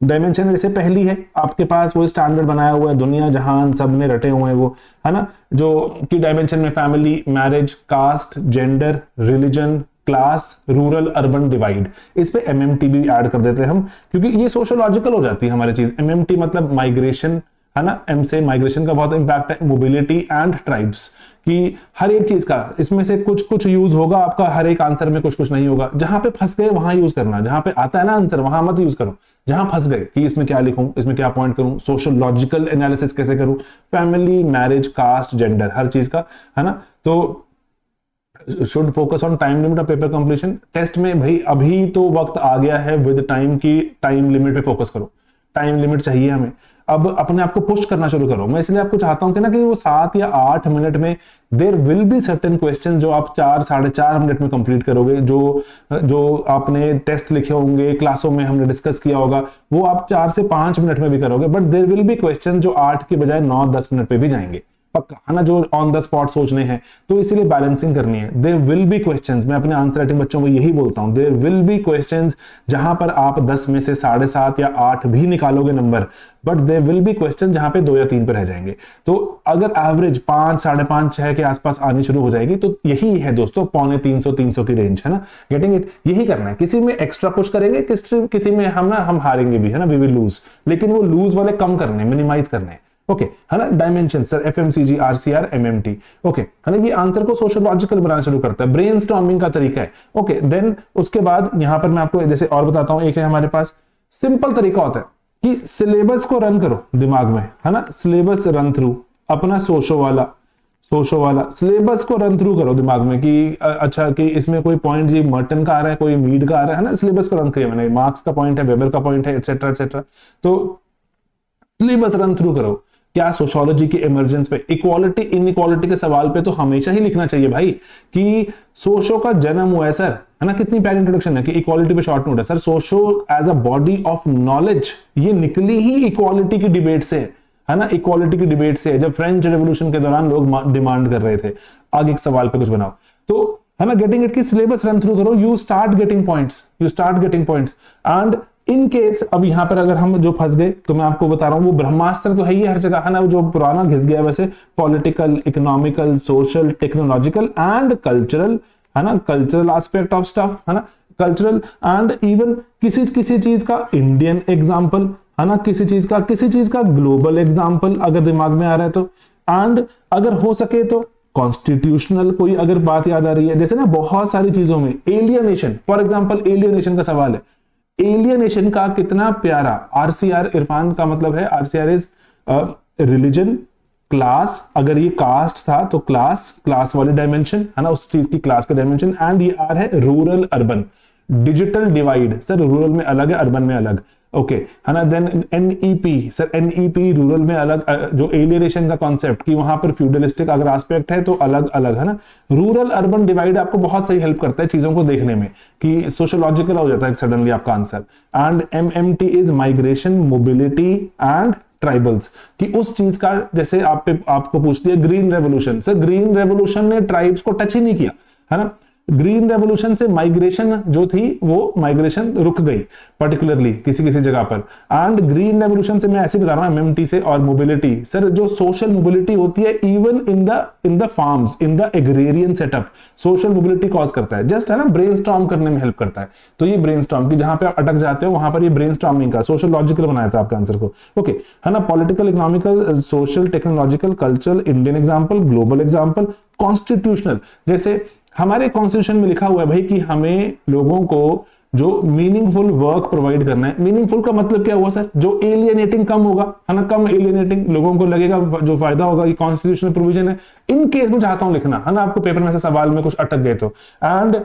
डायमेंशन जैसे पहली है आपके पास वो स्टैंडर्ड बनाया हुआ है, दुनिया जहान सब में रटे हुए हैं वो, है ना, जो कि डायमेंशन में family, marriage, caste, gender, religion, class, rural urban divide, इस पे एमएमटी भी ऐड कर देते हैं हम, क्योंकि ये सोशोलॉजिकल हो जाती है हमारी चीज। एमएमटी मतलब माइग्रेशन, है ना, एम से माइग्रेशन का बहुत इंपैक्ट है, मोबिलिटी एंड ट्राइब्स, कि हर एक चीज का इसमें से कुछ कुछ यूज होगा आपका, हर एक आंसर में कुछ कुछ नहीं होगा। जहां पे फंस गए वहां यूज करना, जहां पे आता है ना आंसर वहां मत यूज करो। जहां फंस गए कि इसमें क्या लिखूं, इसमें क्या पॉइंट करूं, सोशोलॉजिकल एनालिसिस कैसे करूं, फैमिली, मैरिज, कास्ट, जेंडर, हर चीज का, है ना। तो should focus on time limit of paper completion. Test में भाई अभी तो वक्त आ गया है विद टाइम की, टाइम लिमिट पे फोकस करो, टाइम लिमिट चाहिए हमें। अब अपने आप को पुश करना शुरू करो। मैं इसलिए आपको चाहता हूं कि ना कि वो 7 या 8 मिनट में there will be certain question जो आप 4-4.5 मिनट में कंप्लीट करोगे, जो आपने टेस्ट लिखे होंगे, क्लासों में हमने डिस्कस किया होगा, वो आप 4 से 5 मिनट में भी करोगे। But there will be question जो 8 के बजाय 9-10 मिनट पे भी जाएंगे, पक्का, है ना, जो ऑन द स्पॉट सोचने हैं। तो इसीलिए बैलेंसिंग करनी है। देयर विल बी क्वेश्चंस, मैं अपने आंसर राइटिंग बच्चों को यही बोलता हूं, देयर विल बी क्वेश्चंस जहां पर आप 10 में से 7.5 या 8 भी निकालोगे number, but there will be question जहां पे 2 या 3 पे रह जाएंगे। तो अगर एवरेज 5, 5.5, 6 के आसपास आनी शुरू हो जाएगी, तो यही है दोस्तों 250-300 की रेंज, है ना, गेटिंग इट। यही करना है। किसी में एक्स्ट्रा पुश करेंगे, किसी में हम हारेंगे भी, है ना, वी विल लूज, लेकिन वो लूज वाले कम करने, मिनिमाइज करने, ओके, है ना। Dimension sir FMCG, RCR, MMT, okay, है ना। ये आंसर को सोशोलॉजिकल बनाना शुरू करता है, ब्रेनस्टॉर्मिंग का तरीका है, ओके। देन उसके बाद यहां पर मैं आपको जैसे और बताता हूं, एक है हमारे पास सिंपल तरीका होता है कि सिलेबस को रन करो दिमाग में, है ना, सिलेबस रन थ्रू अपना सोशो वाला सिलेबस को रन थ्रू करो दिमाग में कि अच्छा कि इसमें कोई पॉइंट जी मर्टन का आ रहा है, कोई मीड का आ रहा है ना, सिलेबस को रन किया मैंने, मार्क्स का पॉइंट है, वेबर का पॉइंट है, एटसेट्रा एटसेट्रा। तो सिलेबस रन थ्रू करो। क्या सोशियोलॉजी के इमर्जेंस पे, इक्वालिटी इनइक्वालिटी के सवाल पे तो हमेशा ही लिखना चाहिए भाई कि सोशो का जन्म हुआ है सर, है ना। कितनी प्यारी इंट्रोडक्शन है कि इक्वालिटी पे शॉर्ट नोट है sir, socio as a body of knowledge, ये निकली ही इक्वालिटी की डिबेट से है ना, इक्वालिटी की डिबेट से, जब फ्रेंच रेवोल्यूशन के दौरान लोग डिमांड कर रहे थे आगे एक सवाल पे कुछ बनाओ, तो है ना, गेटिंग इट की सिलेबस रन थ्रू करो, you start getting points and in case अब यहां पर अगर हम जो फंस गए, तो मैं आपको बता रहा हूं वो ब्रह्मास्त्र तो है ही हर जगह, है ना, जो पुराना घिस गया वैसे, political, economical, social, technological and cultural, है ना, कल्चरल एस्पेक्ट ऑफ स्टफ, है ना, कल्चरल एंड इवन किसी चीज का इंडियन एग्जाम्पल, है ना, किसी चीज का ग्लोबल एग्जाम्पल अगर दिमाग में आ रहा है तो, एंड अगर हो सके तो कॉन्स्टिट्यूशनल कोई अगर बात याद आ रही है, जैसे ना बहुत सारी चीजों में एलियनेशन, फॉर एग्जांपल एलियनेशन का सवाल है, एलियनेशन का कितना प्यारा आरसीआर, इरफान का मतलब है आरसीआर इज रिलीजन, क्लास, अगर ये कास्ट था तो क्लास वाली डायमेंशन, है ना, उस चीज की क्लास का डायमेंशन, एंड ये आर है rural urban, digital divide sir, rural में अलग है, अर्बन में अलग, ओके, है ना। Then NEP sir, NEP rural में अलग, जो एलियनेशन का कॉन्सेप्ट कि वहां पर फ्यूडलिस्टिक अगर एस्पेक्ट है तो अलग अलग, है ना। रूरल अर्बन डिवाइड आपको बहुत सही हेल्प करता है चीजों को देखने में कि सोशोलॉजिकल हो जाता है सडनली आपका answer. And MMT is migration, mobility and tribals, कि उस चीज का जैसे आपको पूछ दिया green revolution sir, green revolution ने ट्राइब्स को टच ही नहीं किया, है ना। ग्रीन रेवोल्यूशन से माइग्रेशन जो थी वो माइग्रेशन रुक गई पर्टिकुलरली किसी जगह पर, एंड ग्रीन रेवोल्यूशन से मैं ऐसे बता रहा हूं एमएमटी से, और मोबिलिटी सर, जो सोशल मोबिलिटी होती है even in the farms, in the agrarian setup, social mobility cause करता है, जस्ट है ना, ब्रेनस्टॉर्म करने में हेल्प करता है। तो ये ब्रेनस्टॉर्म की जहां पे आप अटक जाते हो वहां पर ये ब्रेनस्टॉर्मिंग का सोशोलॉजिकल बनाया था आपके आंसर को, ओके, है ना। Political, economical, social, technological, cultural, Indian example, global example, constitutional, जैसे हमारे कॉन्स्टिट्यूशन में लिखा हुआ है भाई कि हमें लोगों को जो मीनिंगफुल वर्क प्रोवाइड करना है। मीनिंगफुल का मतलब क्या हुआ सर, जो एलियनेटिंग कम होगा, है ना, कम एलियनेटिंग, लोगों को लगेगा जो फायदा होगा, ये कॉन्स्टिट्यूशनल प्रोविजन है। इन केस में चाहता हूं लिखना, है ना, आपको पेपर में से सवाल में कुछ अटक गए तो, एंड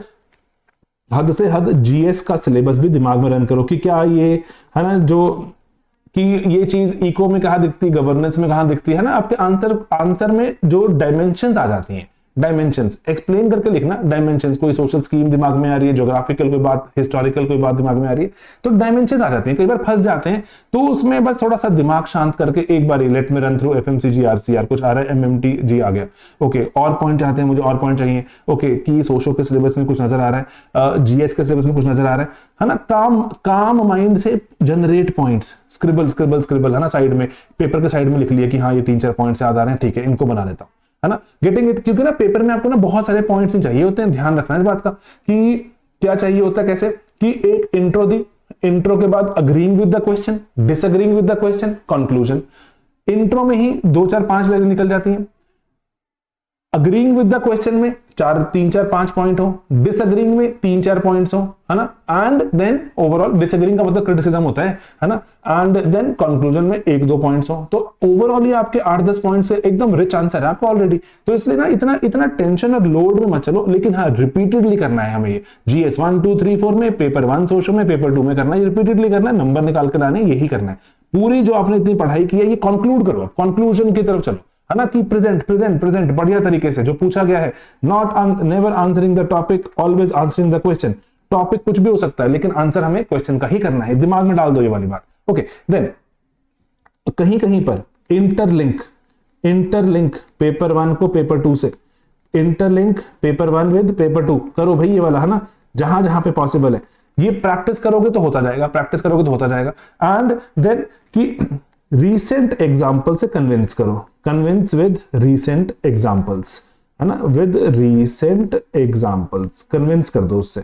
हद से हद जीएस का सिलेबस भी दिमाग में रन करो कि क्या ये, है ना, जो कि ये चीज इको में कहां दिखती, गवर्नेंस में कहां दिखती है ना, आपके आंसर में जो डायमेंशंस आ जाती हैं डायमेंशंस एक्सप्लेन करके लिखना, डायमेंशंस, कोई सोशल स्कीम दिमाग में आ रही है, ज्योग्राफिकल कोई बात, हिस्टोरिकल कोई बात दिमाग में आ रही है, तो डायमेंशंस आ जाते हैं, कई बार फंस जाते हैं, तो उसमें बस थोड़ा सा दिमाग शांत करके एक बार लेट में रन थ्रू एफएमसीजी आरसीआर, कुछ आ रहा है एमएमटीजी आ गया, ओके, और पॉइंट चाहते हैं मुझे, और पॉइंट चाहिए, ओके, कि सोशो के सिलेबस में कुछ नजर आ रहा है, जीएस के सिलेबस में कुछ नजर आ रहा है ना, काम माइंड से generate points, scribble scribble scribble, है ना, साइड में पेपर के साइड में लिख लिया कि हाँ ये 3-4 पॉइंट्स याद आ रहे हैं, ठीक है इनको बना लेता हूं, है ना, गेटिंग इट, क्योंकि ना पेपर में आपको ना बहुत सारे पॉइंट्स नहीं चाहिए होते हैं, ध्यान रखना इस बात का कि क्या चाहिए होता है, कैसे कि एक इंट्रो दी, इंट्रो के बाद agreeing with the question, disagreeing with the question, conclusion, intro में ही 2-4-5 लाइन निकल जाती हैं, अग्रीइंग विद द क्वेश्चन में 3-4-5 पॉइंट हो, डिसअग्रीइंग में 3-4 पॉइंट्स हो, है ना, एंड देन ओवरऑल, डिसअग्रीइंग का मतलब क्रिटिसिज्म होता है ना, एंड देन कंक्लूजन में 1-2 पॉइंट्स हो, तो ओवरऑल ये आपके 8-10 पॉइंट्स से एकदम रिच आंसर है आपको ऑलरेडी, तो इसलिए ना इतना टेंशन और लोड में मत चलो, लेकिन हाँ रिपीटेडली करना है हमें ये, जीएस 1 2 3 4 में, पेपर 1 सोशल में, पेपर 2 में करना है, रिपीटेडली करना है, नंबर निकाल कर आने, यही करना है, पूरी जो आपने इतनी पढ़ाई की है ये कंक्लूड करो, कंक्लूजन की तरफ चलो, है ना, कि प्रेजेंट प्रेजेंट प्रेजेंट बढ़िया तरीके से जो पूछा गया है, not never answering the topic, always answering the question, topic कुछ भी हो सकता है लेकिन आंसर हमें क्वेश्चन का ही करना है, दिमाग में डाल दो ये वाली बात, ओके, देन कहीं कहीं पर इंटरलिंक पेपर 1 को पेपर 2 से, इंटरलिंक पेपर 1 विद पेपर 2 करो भाई, ये वाला, है ना, जहां जहां पे पॉसिबल है, ये प्रैक्टिस करोगे तो होता जाएगा, प्रैक्टिस करोगे तो होता जाएगा, एंड देन कि रीसेंट एग्जाम्पल से कन्विंस करो, कन्विंस विद रीसेंट एग्जाम्पल्स, है ना, विद रीसेंट एग्जाम्पल्स कन्विंस कर दो उससे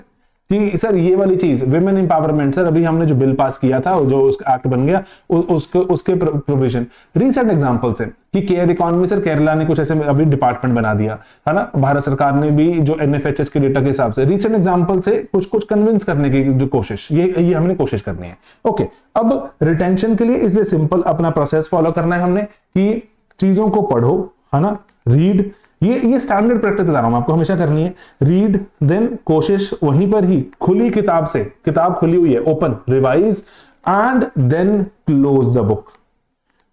कि सर ये वाली चीज विमेन एम्पावरमेंट, सर अभी हमने जो बिल पास किया था, जो उसका एक्ट बन गया, उसके प्रोविजन रिसेंट एग्जांपल से, कि केयर इकोनॉमी, सर केरला ने कुछ ऐसे अभी डिपार्टमेंट बना दिया, है ना, भारत सरकार ने भी जो एनएफएचएस के डेटा के हिसाब से, रिसेंट एग्जांपल से कुछ कुछ कन्विंस करने की जो कोशिश, ये हमने कोशिश करनी है, ओके। अब रिटेंशन के लिए इसलिए सिंपल अपना प्रोसेस फॉलो करना है हमने, कि चीजों को पढ़ो, है ना, रीड, ये स्टैंडर्ड प्रैक्टिस बता रहा हूं आपको, हमेशा करनी है, रीड, देन कोशिश वहीं पर ही खुली किताब से, किताब खुली हुई है open, revise, and then close the book,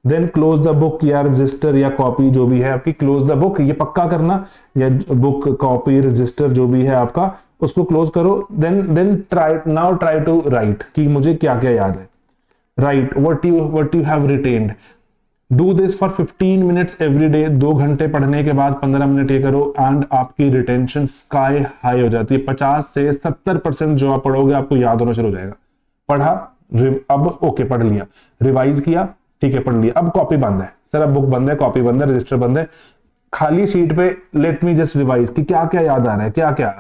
then close the book या रजिस्टर या कॉपी जो भी है आपकी, क्लोज द बुक, ये पक्का करना, या बुक कॉपी रजिस्टर जो भी है आपका उसको क्लोज करो, देन ट्राई टू राइट कि मुझे क्या क्या याद है, right what you have retained, do this for 15 minutes every day, 2 घंटे पढ़ने के बाद 15 मिनट ये करो, एंड आपकी रिटेंशन स्काई हाई हो जाती है, 50 से 70% जो आप पढ़ोगे आपको याद होना शुरू हो जाएगा, पढ़ा, अब ओके पढ़ लिया, रिवाइज किया, ठीक है पढ़ लिया, अब कॉपी बंद है, सर अब बुक बंद है, कॉपी बंद है, रजिस्टर बंद है, खाली शीट पे लेट मी जस्ट रिवाइज कि क्या क्या याद आ रहा है, क्या क्या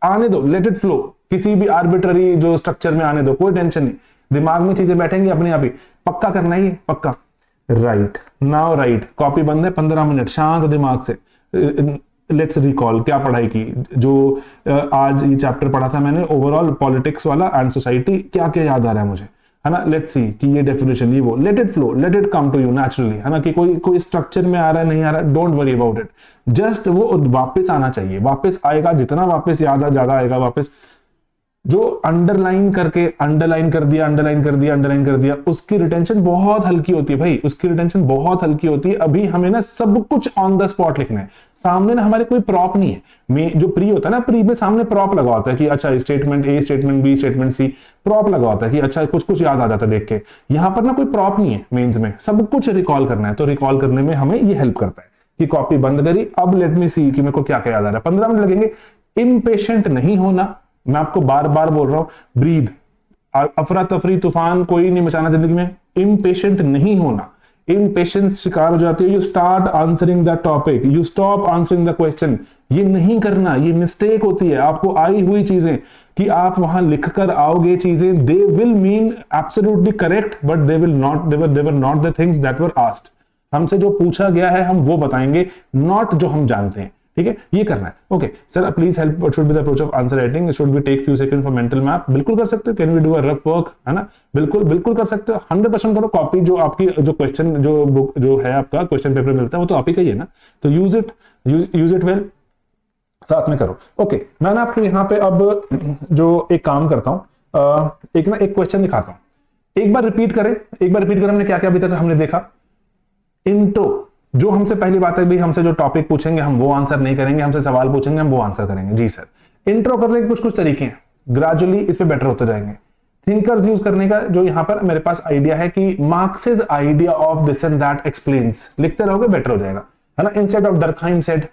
आने दो, लेट इट फ्लो, किसी भी आर्बिट्ररी जो स्ट्रक्चर में आने दो, कोई टेंशन नहीं, दिमाग में चीजें बैठेंगी अपने आप ही, पक्का करना ही पक्का, राइट, नाउ राइट, कॉपी बंद है, 15 मिनट शांत दिमाग से, लेट्स रिकॉल क्या पढ़ाई की, जो आज ये चैप्टर पढ़ा था मैंने ओवरऑल पॉलिटिक्स वाला एंड सोसाइटी, क्या क्या याद आ रहा है मुझे, है ना, लेट्स सी कि ये डेफिनेशन, ये वो, let it flow, let it come to you naturally, है ना, कि कोई स्ट्रक्चर में आ रहा है नहीं आ रहा है, don't worry about it, just वो वापस आना चाहिए, वापस आएगा, जितना वापस याद आ ज्यादा आएगा वापस, जो अंडरलाइन कर दिया, उसकी रिटेंशन बहुत हल्की होती है भाई, उसकी रिटेंशन बहुत हल्की होती है, अभी हमें ना सब कुछ ऑन द स्पॉट लिखना है, सामने ना हमारे कोई प्रॉप नहीं है, जो प्री होता है ना, प्री में सामने प्रॉप लगा होता है कि अच्छा statement A, statement B, statement C, prop लगा होता है कि अच्छा कुछ याद आ जाता है देख के, यहां पर ना कोई प्रॉप नहीं है, मेंस में सब कुछ रिकॉल करना है, तो रिकॉल करने में हमें ये हेल्प करता है कि कॉपी बंद करी, अब लेट मी सी कि मेरे को क्या क्या याद आ रहा है, 15 मिनट लगेंगे, इम्पेशेंट नहीं होना, मैं आपको बार बार बोल रहा हूं, ब्रीद, अफरा तफरी तूफान कोई नहीं मचाना जिंदगी में, इम्पेशेंट नहीं होना, इम्पेशेंस शिकार हो जाती है, you start answering the topic, you stop answering the question, ये नहीं करना, ये मिस्टेक होती है, आपको आई हुई चीजें कि आप वहां लिखकर आओगे चीजें, they will mean absolutely correct, but they were not the things that were asked, हमसे जो पूछा गया है हम वो बताएंगे, नॉट जो हम जानते हैं, ठीक है, ये करना है, okay sir please help, what should be the approach of answer writing, should we take few second for mental map, बिल्कुल कर सकते हो, can we do a rough work, है ना, बिल्कुल कर सकते हो, 100% करो, कॉपी जो आपकी जो क्वेश्चन जो बुक जो है आपका क्वेश्चन पेपर मिलता है वो तो आप ही का ही है ना, तो यूज इट वेल, साथ में करो, ओके। मैं ना आपको यहाँ पे अब जो एक काम करता हूँ, एक क्वेश्चन दिखाता हूँ, एक बार रिपीट करें हमने क्या क्या अभी तक हमने देखा, इंट्रो, जो हमसे पहली बात है भाई, हमसे जो टॉपिक पूछेंगे हम वो आंसर नहीं करेंगे, हमसे सवाल पूछेंगे हम वो आंसर करेंगे। जी सर। इंट्रो करने के कुछ कुछ तरीके हैं, ग्रेजुअली इस पे बेटर होते जाएंगे। थिंकर्स यूज करने का जो यहाँ पर मेरे पास आइडिया है कि Marx's idea of this and that explains, लिखते रहोगे बेटर हो जाएगा, है ना। Instead of Durkheim said,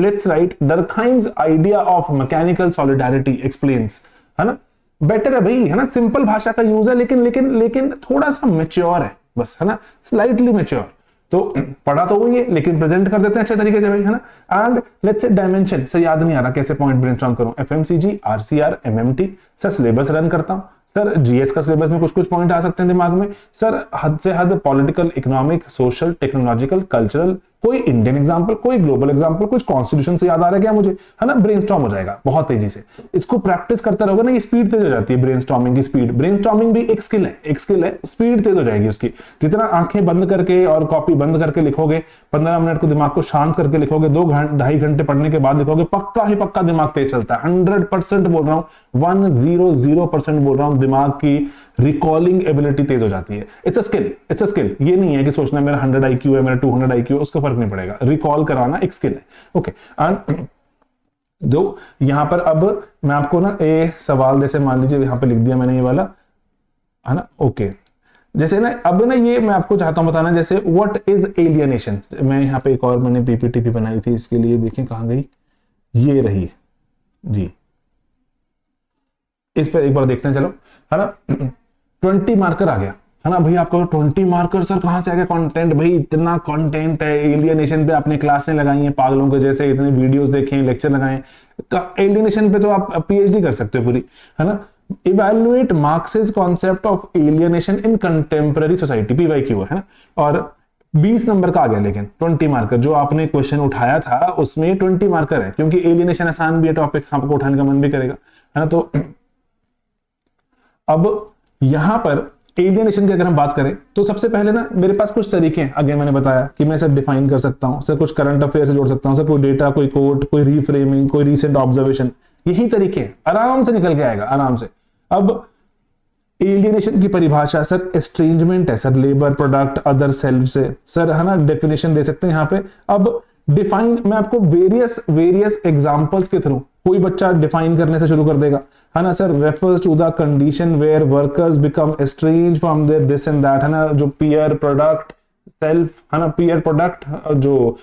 let's write Durkheim's idea of mechanical solidarity explains, है ना। बेटर है भाई, है ना, सिंपल भाषा का यूज है, लेकिन थोड़ा सा मैच्योर है बस, है ना, स्लाइटली मैच्योर। तो पढ़ा तो वही है लेकिन प्रेजेंट कर देते हैं अच्छे तरीके से भाई, है ना। एंड लेट्स से डायमेंशन से याद नहीं आ रहा कैसे पॉइंट ब्रेनस्टॉर्म करूं, FMCG, RCR, MMT. Sir syllabus run करता हूं, सर जीएस का सिलेबस में कुछ कुछ पॉइंट आ सकते हैं दिमाग में, सर हद से हद political, economic, social, technological, cultural, कोई इंडियन एग्जांपल, कोई ग्लोबल एग्जांपल, कुछ कॉन्स्टिट्यूशन से याद आ रहा है क्या मुझे, है ना। ब्रेनस्टॉर्म हो जाएगा बहुत तेजी से, इसको प्रैक्टिस करते रहोगे ना, ये स्पीड तेज हो जाती है ब्रेनस्टॉर्मिंग की स्पीड। ब्रेनस्टॉर्मिंग भी एक स्किल है, स्पीड तेज हो जाएगी उसकी। जितना आंखें बंद करके और कॉपी बंद करके लिखोगे, 15 मिनट को दिमाग को शांत करके लिखोगे, 2-2.5 घंटे पढ़ने के बाद लिखोगे, पक्का ही पक्का दिमाग तेज चलता है। 100% बोल रहा हूं, 100% बोल रहा हूं, दिमाग की रिकॉलिंग एबिलिटी तेज हो जाती है। It's a skill. ये नहीं है कि सोचना मेरा 100 IQ है, मेरा 200 IQ है, उसका फर्क नहीं पड़ेगा। रिकॉल कराना एक स्किल है। ओके, एंड दो यहां पर अब मैं आपको ना ए सवाल जैसे मान लीजिए यहां पे लिख दिया मैंने ये वाला, है ना। ओके, जैसे ना अब ना ये मैं आपको चाहता हूं बताना, जैसे व्हाट इज एलियनेशन। मैं यहाँ पे एक और मैंने पीपीटी भी बनाई थी इसके लिए, देखिए कहां गई, ये रही जी। इस पर एक बार देखते हैं चलो, है ना। 20 मार्कर आ गया, है ना भाई। आपको 20 मार्कर सर कहां से आ गया कंटेंट, भाई इतना कंटेंट है एलियनेशन पे, आपने क्लासें लगाई हैं पागलों के जैसे, इतने वीडियोस देखे हैं, लेक्चर लगाए, एलियनेशन पे तो आप पीएचडी कर सकते हो पूरी, है ना। Evaluate Marx's concept of alienation in contemporary society, PYQ, है ना। और 20 नंबर का आ गया, लेकिन 20 मार्कर जो आपने क्वेश्चन उठाया था उसमें 20 मार्कर है, क्योंकि एलियनेशन आसान भी है टॉपिक, आपको उठाने का मन भी करेगा, है ना। तो अब यहां पर एलियनेशन की अगर हम बात करें तो सबसे पहले ना मेरे पास कुछ तरीके हैं, आगे मैंने बताया कि मैं सर डिफाइन कर सकता हूं, सर कुछ करंट अफेयर से जोड़ सकता हूं, सर कोई डेटा, कोई कोट, कोई रीफ्रेमिंग, कोई रीसेंट ऑब्जर्वेशन, यही तरीके आराम से निकल के आएगा, आराम से। अब एलियनेशन की परिभाषा सर एस्ट्रेंजमेंट है, sir labour, product, other self से, सर है ना, डेफिनेशन दे सकते हैं यहाँ पे। अब डिफाइन मैं आपको वेरियस एग्जांपल्स के थ्रू, कोई बच्चा डिफाइन करने से शुरू कर देगा, है ना। Sir refers to the condition where workers become estrange from their this and that, है ना, जो पीयर, प्रोडक्ट, सेल्फ, है ना, पीयर, प्रोडक्ट, जो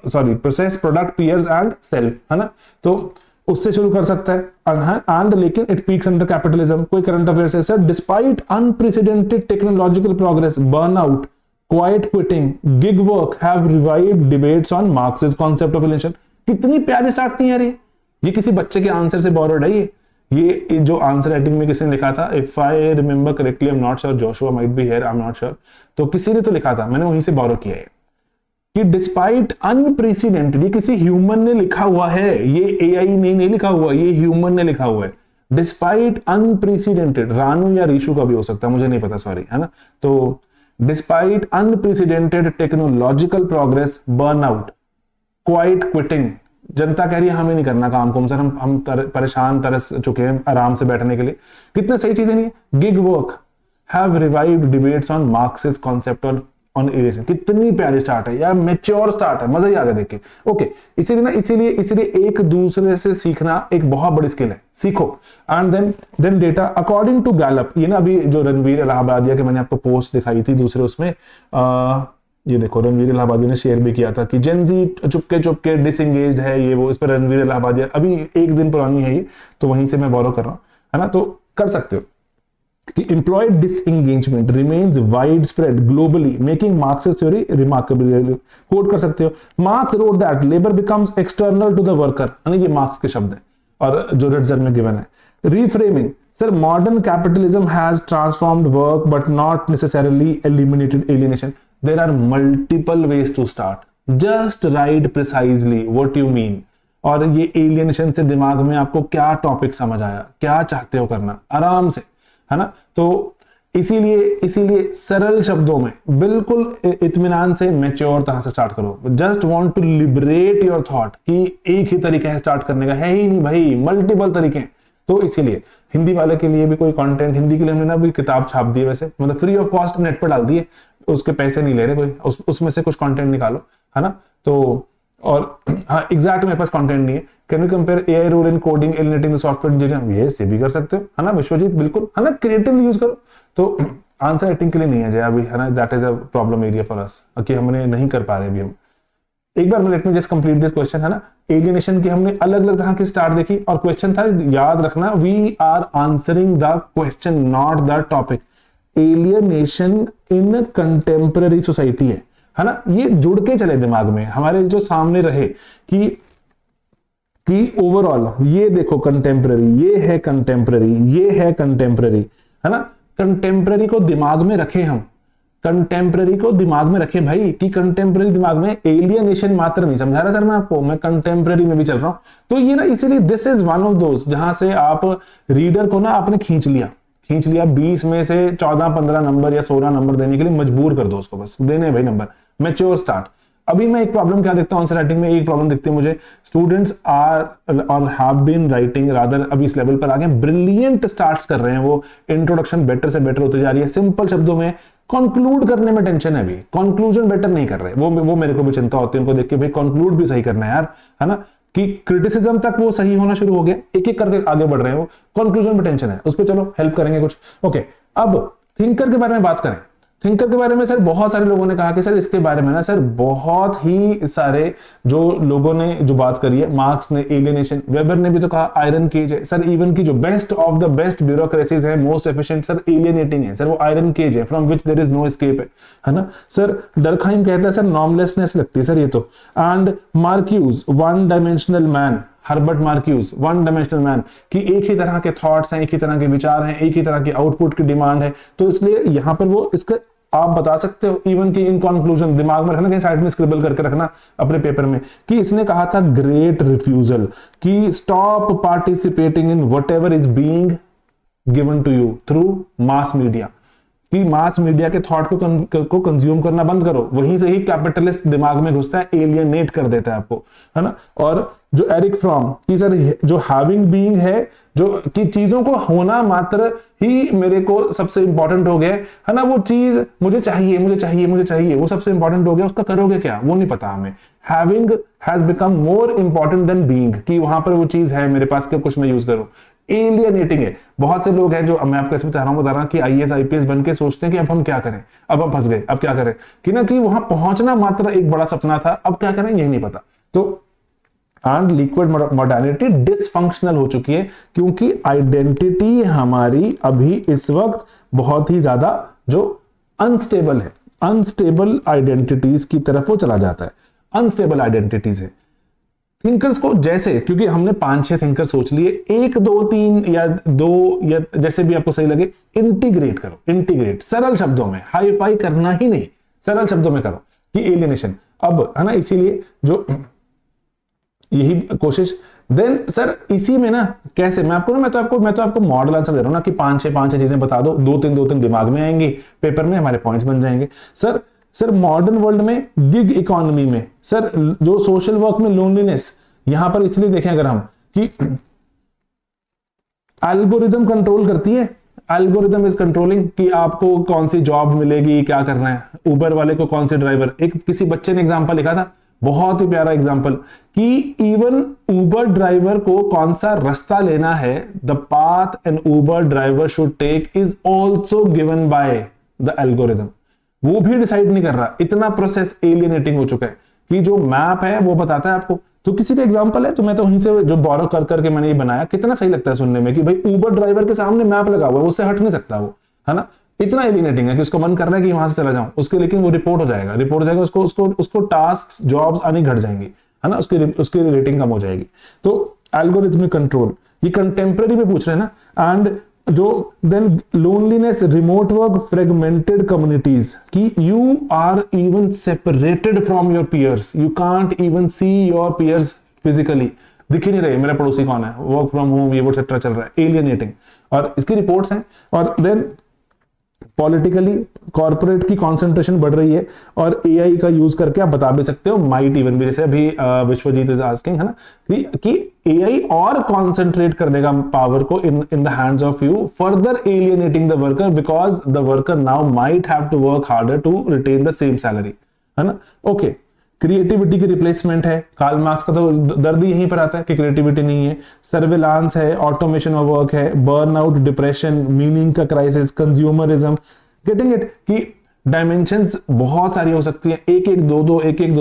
sorry process, product, peers and self, है ना। तो उससे शुरू कर सकता है। एंड लेकिन इट पीक्स अंडर कैपिटलिज्म, कोई करंट अफेयर से, sir despite unprecedented technological progress, burnout, quite quitting, gig work have revived debates on Marxist concept of alienation. कितनी प्यारी स्टार्ट नहीं आ रही, ये किसी बच्चे के आंसर से बोरोड है। ये जो आंसर राइटिंग में किसी ने लिखा था, if I remember correctly, I am not sure, Joshua might be here, I am not sure, तो किसी ने तो लिखा था, मैंने वहीं से बोरो किया है कि डिस्पाइट अनप्रेसिडेंटेड, ये किसी ह्यूमन ने लिखा हुआ है, ये एआई ने नहीं लिखा हुआ, ये ह्यूमन ने लिखा हुआ है। डिस्पाइट अनप्रेसिडेंटेड, रानू या रीशु का भी हो सकता है, मुझे नहीं पता, सॉरी, है ना। तो despite unprecedented technological progress, burnout, quite quitting, जनता कह रही है हमें नहीं करना काम को, सर हम परेशान तरस चुके हैं आराम से बैठने के लिए, कितने सही चीजें नहीं। Gig work have revived debates on Marxist concept on alienation, कितनी प्यारी स्टार्ट है यार, मैच्योर स्टार्ट है, मजा ही आ गया देख के। ओके, इसीलिए एक दूसरे से सीखना एक बहुत बड़ी स्किल है, सीखो। And then data according to Gallup, ये ना अभी जो रणवीर इलाहाबादिया के मैंने आपको पोस्ट दिखाई थी दूसरे उसमें, ये देखो रणवीर इलाहाबादी ने शेयर भी किया था कि जेनजी चुपके डिसएंगेज्ड है, ये वो, इस पर रणवीर इलाहाबादी अभी 1 दिन पुरानी है ये, तो वहीं से मैं बोरो कर रहा हूं, है ना। तो कर सकते हो कि employ disengagement remains wide spread globally making Marxist theory remarkable. Quote कर सकते हो, Marx wrote that labour becomes external to the worker, है ना, ये मार्क्स के शब्द है और जो रिट्जर में गिवन है। Reframing, sir modern capitalism has transformed work but not necessarily eliminated alienation. There are multiple ways to start. Just write precisely what you mean. और ये एलियनेशन से दिमाग में आपको क्या टॉपिक समझ आया, क्या चाहते हो करना, आराम से, है ना। तो इसीलिए सरल शब्दों में बिल्कुल इत्मीनान से मैच्योर तरह से स्टार्ट करो। Just want to liberate your thought कि एक ही तरीका है स्टार्ट करने का, है ही नहीं भाई, मल्टीपल तरीके हैं। तो इसीलिए हिंदी वाले के लिए भी कोई कंटेंट, हिंदी के लिए हमने ना भी किताब छाप दी है, वैसे मतलब फ्री ऑफ कॉस्ट नेट पर डाल दी है, उसके पैसे नहीं ले रहे कोई, उसमें से कुछ कंटेंट निकालो, है ना। तो और हाँ एग्जैक्ट मेरे पास कंटेंट नहीं है, can we compare AI role in coding alienating the software engineer, ये भी कर सकते हो, है ना विश्वजीत, बिल्कुल, है ना, क्रिएटिवली यूज करो। तो आंसर राइटिंग के लिए नहीं है जय अभी, है ना, that is a problem area for us, कि हमने नहीं कर पा रहे अभी हम। एक बार let me just complete this question, है ना। एलियनेशन की हमने अलग अलग तरह की स्टार देखी, और क्वेश्चन था, याद रखना, we are answering the question not the topic. Alienation in contemporary society है ना, ये जुड़ के चले दिमाग में हमारे, जो सामने रहे कि ओवरऑल ये देखो कंटेम्पररी, ये है कंटेम्पररी, ये है कंटेम्पररी, है ना। कंटेम्पररी को दिमाग में रखें हम, कंटेम्पररी को दिमाग में रखें भाई, कि कंटेम्पररी दिमाग में, एलियनेशन मात्र नहीं समझा रहा सर मैं आपको, मैं कंटेम्पररी में भी चल रहा हूं। तो ये ना, इसीलिए दिस इज वन ऑफ दोस्त जहां से आप रीडर को ना आपने खींच लिया 20 में से 14-15 नंबर या 16 नंबर देने के लिए मजबूर कर दो उसको, बस देने भाई नंबर, मैच्योर स्टार्ट। अभी मैं एक प्रॉब्लम क्या देखता हूं आंसर राइटिंग में, एक प्रॉब्लम दिखती है मुझे, स्टूडेंट्स आर और हैव बीन राइटिंग रादर, अभी इस लेवल पर आ गए, ब्रिलियंट स्टार्ट्स कर रहे हैं, वो इंट्रोडक्शन बेटर से बेटर होती जा रही है, सिंपल शब्दों में कंक्लूड करने में टेंशन है, अभी कंक्लूजन बेटर नहीं कर रहे, वो मेरे को भी चिंता होती है उनको देख के, भाई कंक्लूड भी सही करना है यार, है ना, कि क्रिटिसिज्म तक वो सही होना शुरू हो गया, एक एक करके आगे बढ़ रहे हैं, वो कंक्लूजन में टेंशन है, उस पर चलो हेल्प करेंगे कुछ। ओके, अब थिंकर के बारे में बात करें। थिंकर के बारे में सर बहुत सारे लोगों ने कहा कि सर इसके बारे में ना सर बहुत ही सारे जो लोगों ने जो बात करी है, मार्क्स ने, एलियनेशन, वेबर ने भी तो कहा आयरन केज है सर, इवन की जो best of the best bureaucracies है, मोस्ट एफिशिएंट सर एलियनेटिंग है सर, वो आयरन केज है from which there is no escape है ना। सर डरखाइम कहता है सर नॉर्मलेसनेस लगती है सर ये तो, and Marquess one dimensional man, Herbert Marquess one dimensional man, कि एक ही तरह के थॉट्स हैं, एक ही तरह के विचार हैं, एक ही तरह की आउटपुट की डिमांड है, तो इसलिए यहां पर वो इसका आप बता सकते हो, इवन की इन कंक्लूजन दिमाग में रखना, कहीं साइड में स्क्रिबल करके रखना अपने पेपर में, कि इसने कहा था ग्रेट रिफ्यूजल, कि stop participating in whatever is being given to you through mass media, कि मास मीडिया के थॉट को कंज्यूम करना बंद करो, वहीं से ही कैपिटलिस्ट दिमाग में घुसता है, एलियनेट कर देता है आपको, है ना। और जो एरिक फ्रॉम, कि सर जो हैविंग बीइंग है, जो कि चीजों को होना मात्र ही मेरे को सबसे इंपॉर्टेंट हो गया है ना, वो चीज मुझे चाहिए मुझे चाहिए मुझे चाहिए, वो सबसे इंपॉर्टेंट हो गया, उसका करोगे क्या वो नहीं पता हमें। Having has become more important than being, कि वहां पर वो चीज है मेरे पास, क्या कुछ मैं यूज करूं, एलियनेटिंग है। बहुत से लोग हैं जो, मैं आपको इसमें बता रहा हूं कि आईएएस आईपीएस बन के सोचते हैं कि अब हम क्या करें, अब हम फंस गए, अब क्या करें, कि ना कि वहां पहुंचना मात्र एक बड़ा सपना था, अब क्या करें यही नहीं पता। तो एंड लिक्विड मोडालिटी डिसफंक्शनल हो चुकी है, क्योंकि आइडेंटिटी हमारी अभी इस वक्त बहुत ही ज्यादा जो अनस्टेबल है, अनस्टेबल आइडेंटिटीज की तरफ वो चला जाता है, अनस्टेबल आइडेंटिटीज है। थिंकर्स को जैसे, क्योंकि हमने 5-6 थिंकर सोच लिए, 1 2 3 या 2 या जैसे भी आपको सही लगे, इंटीग्रेट करो, इंटीग्रेट सरल शब्दों में, हाई फाई करना ही नहीं, सरल शब्दों में करो कि एलियनेशन, अब है ना, इसीलिए जो यही कोशिश। देन सर इसी में ना कैसे, मैं तो आपको मॉडल आंसर दे रहा हूं ना, कि 5-6 चीजें बता दो, 2-3 दिमाग में आएंगी, पेपर में हमारे पॉइंट्स बन जाएंगे। सर मॉडर्न वर्ल्ड में, गिग इकोनॉमी में, सर जो सोशल वर्क में लोनलीनेस, यहां पर इसलिए देखें अगर हम कि एल्गोरिदम कंट्रोल करती है, एल्गोरिदम इज कंट्रोलिंग कि आपको कौन सी जॉब मिलेगी, क्या करना है, उबर वाले को कौन से ड्राइवर, एक किसी बच्चे ने एग्जांपल लिखा था, बहुत ही प्यारा एग्जांपल, कि इवन उबर ड्राइवर को कौन सा रास्ता लेना है, the path an Uber driver should take is also given by the algorithm, वो भी डिसाइड नहीं कर रहा, इतना प्रोसेस एलियनेटिंग हो चुका है, कि जो मैप है वो बताता है आपको। तो किसी का एग्जांपल है, तो मैं तो वहीं से जो बोरो कर करके मैंने ये बनाया, कितना सही लगता है सुनने में, कि भाई उबर ड्राइवर के सामने मैप लगा हुआ है, उससे हट नहीं सकता वो, है ना, इतना एलियनेटिंग है कि उसको मन कर रहा है कि वहां से चला जाऊं, उसके लेकिन वो रिपोर्ट हो जाएगा, उसको टास्क जॉब्स आनी घट जाएंगी, है ना, उसकी रेटिंग कम हो जाएगी। तो एल्गोरिथमिक कंट्रोल, ये कंटेम्पररी में पूछ रहे हैं ना। एंड जो then loneliness, remote work, fragmented communities, कि you are even separated from your peers, you can't even see your peers physically, दिख ही नहीं रहे मेरा पड़ोसी कौन है, वर्क फ्रॉम होम ये वो एक्सेट्रा चल रहा है, एलियनेटिंग, और इसकी रिपोर्ट्स हैं। और देन पॉलिटिकली कॉर्पोरेट की कॉन्सेंट्रेशन बढ़ रही है और एआई का यूज करके आप बता भी सकते हो, माइट इवन भी, जैसे अभी विश्वजीत इज आस्किंग है ना कि एआई और कॉन्सेंट्रेट कर देगा पावर को in the hands of you, further alienating the worker because the worker now might have to work harder to retain the same salary, है ना। ओके, क्रिएटिविटी की रिप्लेसमेंट है, कार्ल मार्क्स का तो दर्द ही यहीं पर आता है कि क्रिएटिविटी नहीं है। सर्विलांस है, ऑटोमेशन ऑफ वर्क है, बर्नआउट, डिप्रेशन, मीनिंग का क्राइसिस, कंज्यूमरिज्म, गेटिंग इट कि डायमेंशंस बहुत सारी हो सकती है। एक एक दो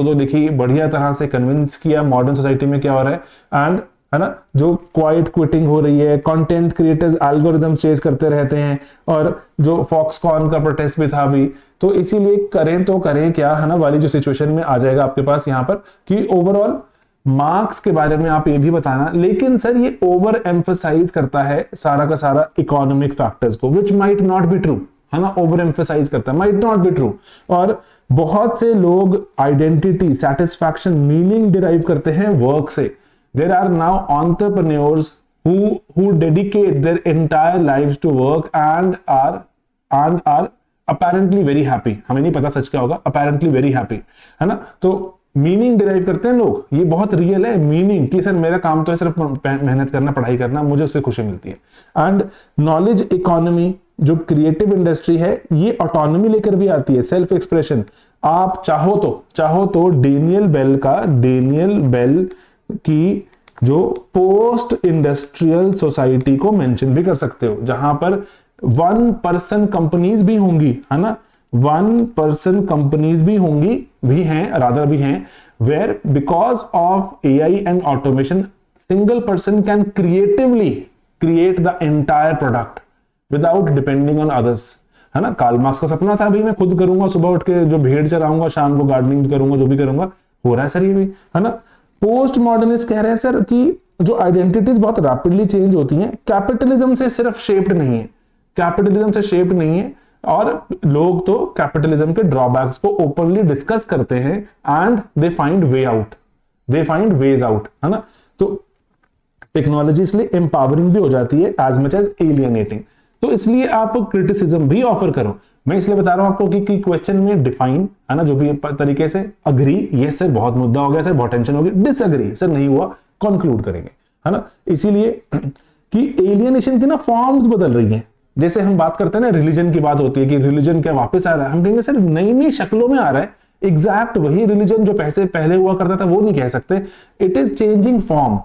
दो देखिए बढ़िया तरह से कन्विंस किया मॉडर्न सोसाइटी में क्या हो रहा है, एंड है ना जो क्वाइट क्विटिंग हो रही है, कंटेंट क्रिएटर्स एल्गोरिदम चेज करते रहते हैं, और जो फॉक्सकॉन का प्रोटेस्ट भी था अभी, तो इसीलिए करें तो करें क्या, है ना वाली जो सिचुएशन में आ जाएगा आपके पास यहाँ पर कि ओवरऑल मार्क्स के बारे में आप ये भी बताना, लेकिन सर ये ओवर एम्फसाइज करता है सारा का सारा इकोनॉमिक फैक्टर्स को, which might not be true, है ना, ओवर एम्फसाइज करता है, माइट नॉट बी ट्रू। और बहुत से लोग आइडेंटिटी, सेटिस्फैक्शन, मीनिंग डिराइव करते हैं वर्क से। There are now entrepreneurs who dedicate their entire lives to work and are apparently very happy. हमें नहीं पता सच क्या होगा, apparently very happy, है ना। तो मीनिंग डिराइव करते हैं लोग, ये बहुत रियल है मीनिंग कि सर मेरा काम तो है सिर्फ मेहनत करना, पढ़ाई करना, मुझे उससे खुशी मिलती है। एंड नॉलेज इकोनॉमी, जो क्रिएटिव इंडस्ट्री है, ये ऑटोनॉमी लेकर भी आती है, सेल्फ एक्सप्रेशन। आप चाहो तो डेनियल बेल की जो पोस्ट इंडस्ट्रियल सोसाइटी को मेंशन भी कर सकते हो, जहां पर 1% कंपनीज भी होंगी, है ना, 1% कंपनीज भी होंगी, भी हैं, where because of AI and automation single person can creatively create the entire product without depending on others, है ना। कार्ल मार्क्स का सपना था भाई मैं खुद करूंगा, सुबह उठ के जो भेड़ चराऊंगा, शाम को गार्डनिंग करूंगा, जो भी करूंगा, हो रहा है सर ये भी, है ना। पोस्ट मॉडर्निस्ट कह रहे हैं सर कि जो आइडेंटिटीज बहुत रैपिडली चेंज होती हैं, कैपिटलिज्म से सिर्फ शेप्ड नहीं है, और लोग तो कैपिटलिज्म के ड्रॉबैक्स को ओपनली डिस्कस करते हैं and they find ways out, है ना। तो टेक्नोलॉजी इसलिए एम्पावरिंग भी हो जाती है एज मच एज एलियनेटिंग। तो इसलिए आप क्रिटिसिज्म भी ऑफर करो। मैं इसलिए बता रहा हूं आपको कि क्वेश्चन में डिफाइन, है ना, जो भी तरीके से, अग्री, ये सर बहुत मुद्दा हो गया सर, बहुत टेंशन होगी, डिसअग्री सर नहीं हुआ, कंक्लूड करेंगे, है ना। इसीलिए कि एलियनेशन की ना फॉर्म्स बदल रही हैं। जैसे हम बात करते हैं ना, रिलीजन की बात होती है कि रिलीजन क्या वापस आ रहा है, हम कहेंगे सर नई नई शक्लों में आ रहा है, एग्जैक्ट वही रिलीजन जो पहले हुआ करता था वो नहीं कह सकते, it is changing form.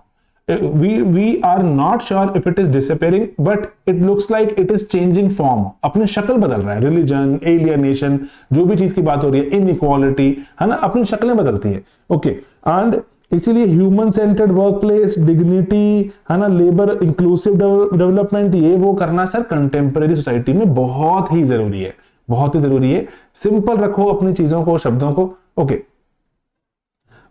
we are not sure if it is disappearing, but it looks like it is changing form. अपनी शक्ल बदल रहा है, रिलीजन, एलियनेशन, जो भी चीज की बात हो रही है, इनइक्वालिटी, है ना, अपनी शक्लें बदलती है। ओके, एंड इसीलिए ह्यूमन सेंटर्ड वर्कप्लेस, डिग्निटी, है ना, लेबर इंक्लूसिव डेवलपमेंट, ये वो करना सर कंटेम्परेरी सोसाइटी में बहुत ही जरूरी है। सिंपल रखो अपनी चीजों को, शब्दों को। ओके,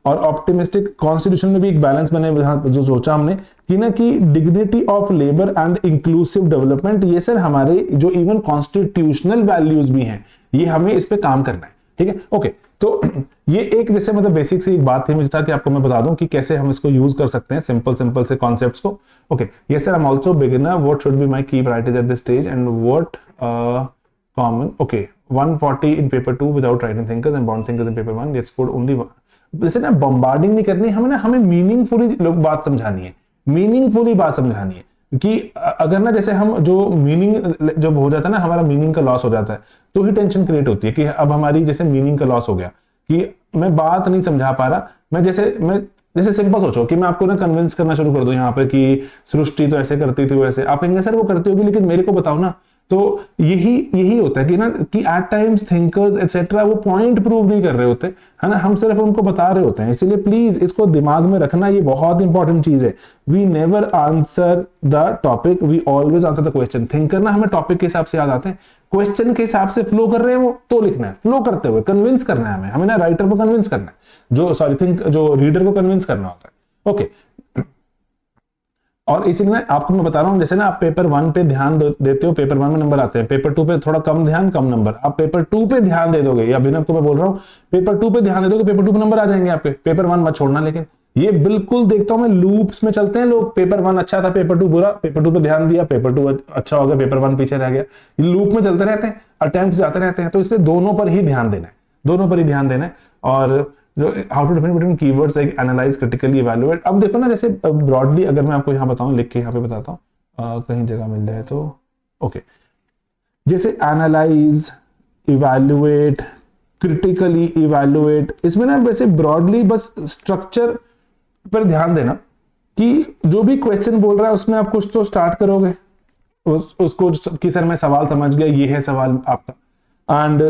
और ऑप्टिमिस्टिक कॉन्स्टिट्यूशन में भी एक बैलेंस बने, जो सोचा हमने कि ना कि dignity of labour and inclusive development, ये सर हमारे जो इवन कॉन्स्टिट्यूशनल वैल्यूज भी हैं, ये हमें इस पे काम करना है, ठीक है। ओके, तो ये एक जैसे मतलब बेसिक सी एक बात थी मुझे था कि आपको मैं बता दूं कि कैसे हम इसको यूज कर सकते हैं, सिंपल से कॉन्सेप्ट्स को। Okay, yes sir, I am also beginner, what should be my key priorities at this stage and what common. Okay, 140 in paper 2 without writing thinkers and bound thinkers in paper 1, let's put only one। जैसे ना bombarding नहीं करनी हमें meaningfully बात समझानी है, कि अगर ना जैसे हम जो मीनिंग जब हो जाता है ना, हमारा मीनिंग का लॉस हो जाता है, तो ही टेंशन क्रिएट होती है कि अब हमारी जैसे मीनिंग का लॉस हो गया, कि मैं बात नहीं समझा पा रहा। मैं जैसे सिंपल सोचो कि मैं आपको ना कन्विंस करना शुरू कर दूं यहाँ पे कि सृष्टि तो ऐसे करती थी वैसे, आप कहेंगे सर वो करती होगी लेकिन मेरे को बताओ ना। तो यही होता है कि ना कि एट टाइम्स थिंकर्स एटसेट्रा वो पॉइंट प्रूव नहीं कर रहे होते, है ना, हम सिर्फ उनको बता रहे होते हैं। इसीलिए प्लीज इसको दिमाग में रखना, ये बहुत इंपॉर्टेंट चीज है। We never answer the topic, we always answer the question. Thinker ना हमें टॉपिक के हिसाब से याद आते हैं, क्वेश्चन के हिसाब से फ्लो कर रहे हैं वो तो लिखना है, फ्लो करते हुए कन्विंस करना है हमें ना राइटर को कन्विंस करना है, जो रीडर को कन्विंस करना होता है। ओके, और इसीलिए आपको मैं बता रहा हूं, जैसे ना आप पेपर 1 पे ध्यान देते हो, पेपर 1 में नंबर आते हैं, पेपर 2 पे थोड़ा कम ध्यान, कम नंबर। आप पेपर 2 पे ध्यान दे दोगे, या अभिनव को मैं बोल रहा हूं पेपर 2 पे ध्यान दे दोगे, पेपर 2 पे नंबर आ जाएंगे आपके। पेपर 1 मत छोड़ना, लेकिन ये बिल्कुल देखता हूं मैं, लूप्स में चलते हैं लोग, पेपर 1 अच्छा था, पेपर 2 बुरा, पेपर 2 पे ध्यान दिया, पेपर 2 अच्छा हो गया, पेपर 1 पीछे रह गया। ये लूप में चलते रहते हैं, अटेम्प्ट्स जाते रहते हैं, तो इसलिए दोनों पर ही ध्यान देना है, दोनों पर ही ध्यान देना है। और जो how to define between keywords like analyse, critically evaluate, अब देखो ना, जैसे ब्रॉडली अगर मैं आपको यहाँ बताऊं, लिख के यहाँ पे बताता हूँ, कहीं जगह मिल जाए तो, ओके, जैसे एनालाइज, इवैल्यूएट, क्रिटिकली इवैल्यूएट, इसमें ना वैसे ब्रॉडली बस स्ट्रक्चर पर ध्यान देना कि जो भी क्वेश्चन बोल रहा है उसमें आप कुछ तो स्टार्ट करोगे, उसको कि सर मैं सवाल समझ गया, ये है सवाल आपका, एंड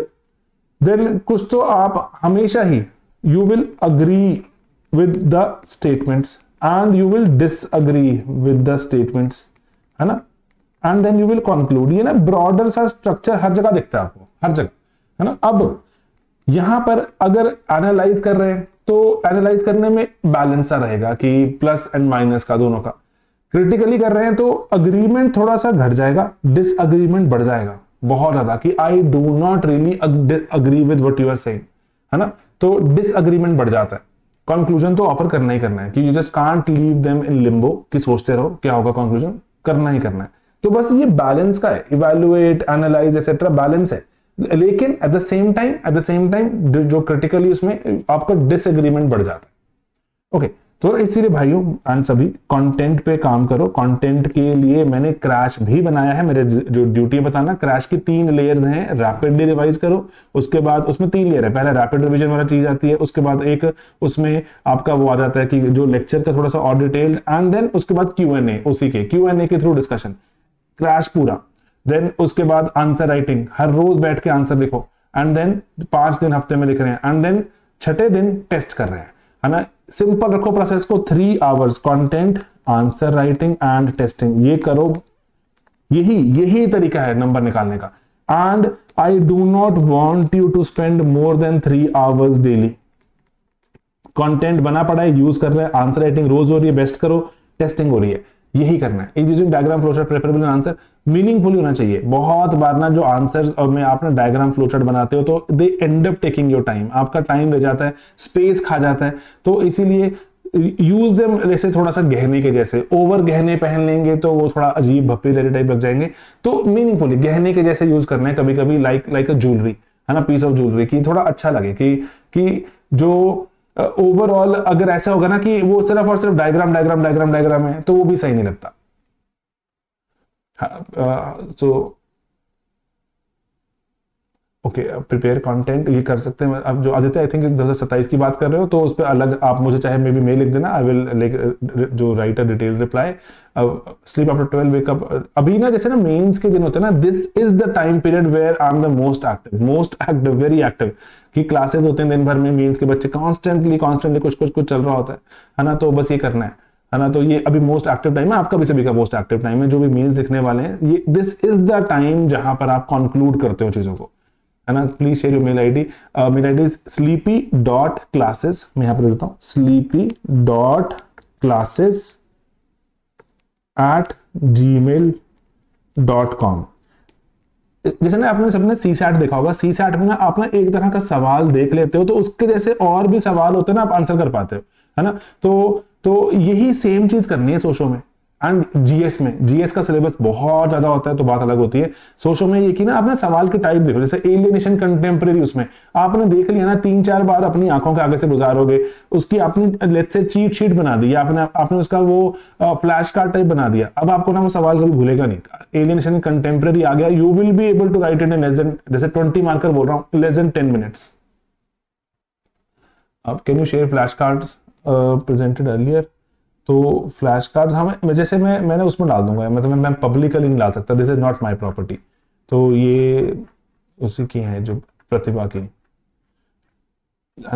देन कुछ तो आप हमेशा ही you will agree with the statements and you will disagree with the statements, है ना, and then you will conclude. ये ना ब्रॉडर सा स्ट्रक्चर हर जगह दिखता है आपको, हर जगह, है ना। अब यहां पर अगर एनालाइज कर रहे हैं तो एनालाइज करने में बैलेंस सा रहेगा कि प्लस एंड माइनस का दोनों का। क्रिटिकली कर रहे हैं तो अग्रीमेंट थोड़ा सा घट जाएगा, डिसअग्रीमेंट बढ़ जाएगा बहुत ज्यादा, कि I do not really agree with what you are saying, है ना, तो डिसअग्रीमेंट बढ़ जाता है। कंक्लूजन तो ऑफर करना ही करना है, कि you just can't leave them in Limbo, कि सोचते रहो क्या होगा, कंक्लूजन करना ही करना है। तो बस ये बैलेंस का है, इवैल्यूएट, एनालाइज एक्सेट्रा, बैलेंस है। लेकिन एट द सेम टाइम जो क्रिटिकली उसमें आपका डिसएग्रीमेंट बढ़ जाता है। ओके, तो इसीलिए भाइयों एंड सभी कंटेंट पे काम करो। कंटेंट के लिए मैंने क्रैश भी बनाया है, मेरे जो ड्यूटी है बताना, क्रैश की 3 लेयर्स हैं। रैपिडली रिवाइज करो, उसके बाद उसमें 3 लेयर है, पहले रैपिड रिवीजन वाला चीज आती है, उसके बाद एक उसमें आपका वो आ जाता है कि जो लेक्चर का थोड़ा सा और डिटेल्ड, एंड देन उसके बाद Q&A, उसी के Q&A के थ्रू डिस्कशन, क्रैश पूरा। देन उसके बाद आंसर राइटिंग, हर रोज बैठ के आंसर लिखो, एंड देन 5 दिन हफ्ते में लिख रहे हैं, एंड देन छठे दिन टेस्ट कर रहे हैं, है ना। सिंपल रखो प्रोसेस को, 3 hours content, answer writing and testing, ये करो, यही तरीका है नंबर निकालने का। And I do not want you to spend more than 3 hours daily. Content बना पड़ा है, यूज कर रहे हैं, आंसर राइटिंग रोज हो रही है, बेस्ट करो, टेस्टिंग हो रही है, यही करना है। Is using diagram flowchart preferable answer, meaningful होना चाहिए। बहुत बार ना जो आंसर्स और में आप ना डायग्राम फ्लोचार्ट बनाते हो तो they end up taking your time, आपका टाइम ले जाता है, स्पेस खा जाता है, तो इसीलिए यूज देम जैसे थोड़ा सा गहने के जैसे। ओवर गहने पहन लेंगे तो वो थोड़ा अजीब भप्पी लेरे टाइप लग जाएंगे, तो मीनिंगफुली गहने के जैसे यूज करना है कभी कभी, लाइक अ ज्वेलरी, है ना, पीस ऑफ ज्वेलरी, की थोड़ा अच्छा लगे कि जो ओवरऑल अगर ऐसा होगा ना कि वो सिर्फ और सिर्फ डायग्राम डायग्राम डायग्राम डायग्राम है, तो वो भी सही नहीं लगता। सो ओके, प्रिपेयर कंटेंट ये कर सकते हैं। अब जो आदित्य आई थिंक 2027 की बात कर रहे हो, तो उस पर अलग आप मुझे चाहे मे बी मेल लिख देना, आई विल लाइक जो right a detail reply. Sleep after 12, wake up. अभी ना जैसे ना मेंस के दिन होते हैं ना, this is the time period where I am the most active, very active, कि क्लासेस होते हैं दिन भर में, मेंस के बच्चे कॉन्स्टेंटली कुछ चल रहा होता है ना, तो बस ये करना है ना। तो ये अभी मोस्ट एक्टिव टाइम है आपका, भी सभी का मोस्ट एक्टिव टाइम है, जो भी मेंस लिखने वाले हैं, ये दिस इज द टाइम जहां पर आप कंक्लूड करते हो चीजों को, है ना। Please share your mail ID. Mail ID is sleepy.classes, मैं यहां पर देता हूं, sleepy.classes@gmail.com। जैसे ना आपने सबने सी सैट देखा होगा, सी सैट में ना आप ना एक तरह का सवाल देख लेते हो, तो उसके जैसे और भी सवाल होते हैं ना, आप आंसर कर पाते हो, है ना। तो यही सेम चीज करनी है सोशो में एंड जीएस में। जीएस का सिलेबस बहुत ज्यादा होता है तो बात अलग होती है। सोशो में ये कि ना आपने सवाल के टाइप देखो, जैसे एलियनेशन कंटेम्प्रेरी, उसमें आपने देख लिया ना, 3-4 बार अपनी आंखों के आगे से गुजारोगे, उसकी आपने लेट्स से चीट शीट बना दी, या आपने उसका वो फ्लैश कार्ड टाइप बना दिया, अब आपको ना वो सवाल कभी भूलेगा नहीं। एलियनेशन कंटेम्प्रेरी आ गया, you will be able to write it in less than, जैसे 20 मार्कर बोल रहा हूं, लेस देन 10 मिनट्स। अब can you share flash cards presented earlier, तो फ्लैश कार्ड्स हमें जैसे मैंने उसमें डाल दूंगा, मतलब मैं पब्लिकली नहीं डाल सकता, this is not my property. तो ये उसी की है जो प्रतिभा की, है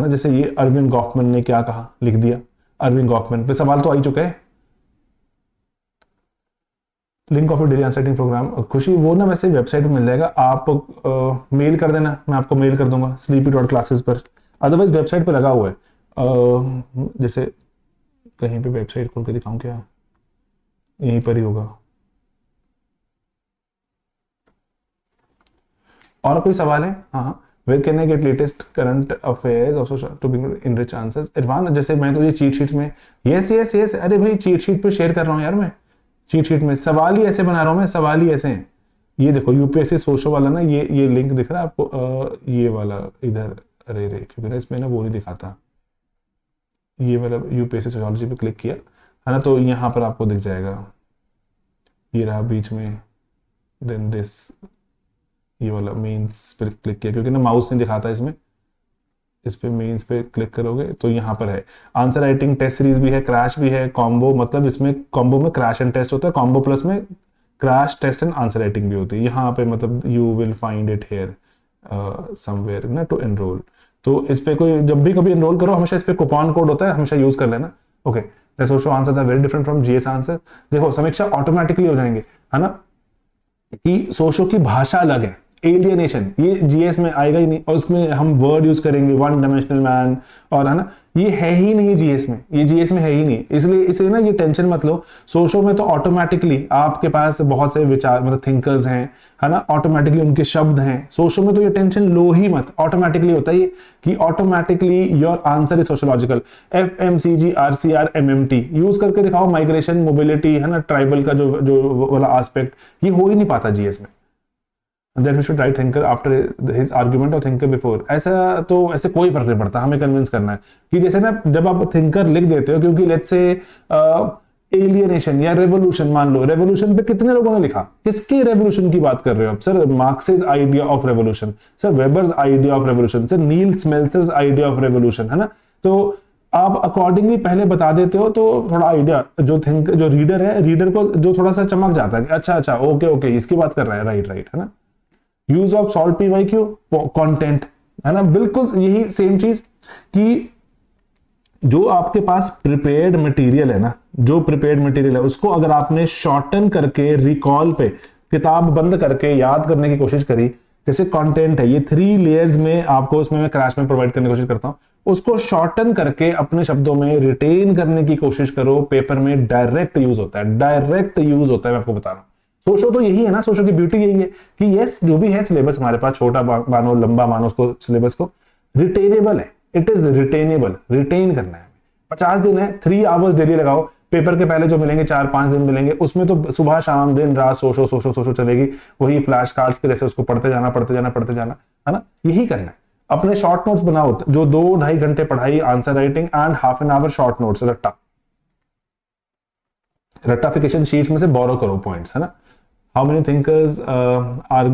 ना। जैसे ये अरविंद गॉफमैन ने क्या कहा, लिख दिया, अरविंद गॉफमैन पे सवाल तो आ ही चुका है। Link of daily answer writing program, Khushi वो ना वैसे वेबसाइट में मिल जाएगा, आप मेल कर देना, मैं आपको मेल कर दूंगा sleepy.classes पर, अदरवाइज वेबसाइट पर लगा हुआ है। जैसे कहीं पे वेबसाइट खोल के दिखाऊं क्या, यहीं पर ही होगा। और कोई सवाल है? हाँ हाँ, where can I get latest current affairs also to be enrich answers. Irfan जैसे मैं तो ये चीट शीट्स में यस यस यस, अरे भाई चीट शीट पे शेयर कर रहा हूँ यार, मैं चीट शीट में सवाल ही ऐसे बना रहा हूँ, मैं सवाल ही ऐसे हैं। ये देखो यूपीएससी सोशो वाला ना, ये लिंक दिख रहा है आपको, ये वाला इधर, अरे रे क्योंकि ना इसमें ना वो नहीं दिखाता, ये वाला यूपीएससी सोशियोलॉजी पे क्लिक किया है ना, तो यहाँ पर आपको दिख जाएगा, ये रहा बीच में, देन दिस, ये वाला मेंस पर क्लिक किया क्योंकि ना माउस नहीं दिखाता इसमें, इस पे मेंस पे क्लिक करोगे तो यहाँ पर है आंसर राइटिंग टेस्ट सीरीज भी है, क्रैश भी है, कॉम्बो, मतलब इसमें कॉम्बो में क्रैश एंड टेस्ट होता है, कॉम्बो प्लस में crash test and answer writing भी होती है। यहाँ पे मतलब you will find it here somewhere ना टू एनरोल। तो इस पे कोई जब भी कभी एनरोल करो हमेशा इस पे कूपन कोड होता है, हमेशा यूज कर लेना। Okay, socio answers are very different from GS answer. देखो समीक्षा ऑटोमेटिकली हो जाएंगे, है ना, कि सोशो की भाषा अलग है, एलियनेशन ये जीएस में आएगा ही नहीं, और उसमें हम वर्ड यूज करेंगे वन डायमेंशनल मैन, और है ना ये है ही नहीं जीएस में, ये जीएस में है ही नहीं, इसलिए ना ये टेंशन मत लो। सोशो में तो ऑटोमेटिकली आपके पास बहुत से विचार मतलब थिंकर्स हैं, है ना, ऑटोमेटिकली उनके शब्द हैं। सोशो में तो ये टेंशन लो ही मत, ऑटोमेटिकली होता है ये कि automatically your answer is sociological. FMCG RCR MMT use करके दिखाओ, माइग्रेशन मोबिलिटी, है ना, ट्राइबल का जो वाला एस्पेक्ट, ये हो ही नहीं पाता जीएस में। That we should write thinker after his argument or thinker before, ऐसे कोई फर्क नहीं पड़ता, हमें कन्विंस करना है कि जैसे ना जब आप थिंकर लिख देते हो, क्योंकि लेट्स से एलियनेशन या रेवोल्यूशन, मान लो रेवोल्यूशन पे कितने लोगों ने लिखा, किसके रेवोल्यूशन की बात कर रहे हो आप? Sir Marx's idea of revolution, sir Weber's idea of revolution, sir Neil Smelser's idea of revolution, है ना। तो आप अकॉर्डिंगली पहले बता देते हो, तो थोड़ा आइडिया जो रीडर है, रीडर को जो थोड़ा सा चमक जाता है, अच्छा ओके इसकी बात कर रहा है, राइट है ना। Use of salt PYQ content, है ना, बिल्कुल यही सेम चीज कि जो आपके पास प्रिपेयर्ड मटेरियल है ना, जो प्रिपेयर्ड मटेरियल है उसको अगर आपने शॉर्टन करके रिकॉल पे किताब बंद करके याद करने की कोशिश करी, जैसे कंटेंट है ये 3 लेयर्स में आपको, उसमें मैं क्रैश में प्रोवाइड करने की कोशिश करता हूं, उसको शॉर्टन करके अपने शब्दों में रिटेन करने की कोशिश करो, पेपर में डायरेक्ट यूज होता है, डायरेक्ट यूज होता है, मैं आपको बता रहा हूं। सोशो तो यही है ना, सोशो की ब्यूटी यही है कि यस जो भी है सिलेबस हमारे पास, छोटा मानो लंबा मानो, उसको सिलेबस को रिटेनेबल है, इट इज रिटेनेबल, रिटेन करना है। 50 दिन है, 3 आवर्स डेली लगाओ, पेपर के पहले जो मिलेंगे 4-5 दिन मिलेंगे, उसमें तो सुबह शाम दिन रात सोशो चलेगी, वही फ्लैश कार्ड्स के जैसे उसको पढ़ते जाना, है ना, यही करना है। अपने शॉर्ट नोट्स बनाओ, जो 2-2.5 घंटे पढ़ाई, answer writing and half an hour short notes, रट्टाफिकेशन शीट्स में से बोरो करो पॉइंट्स, है ना। How many thinkers are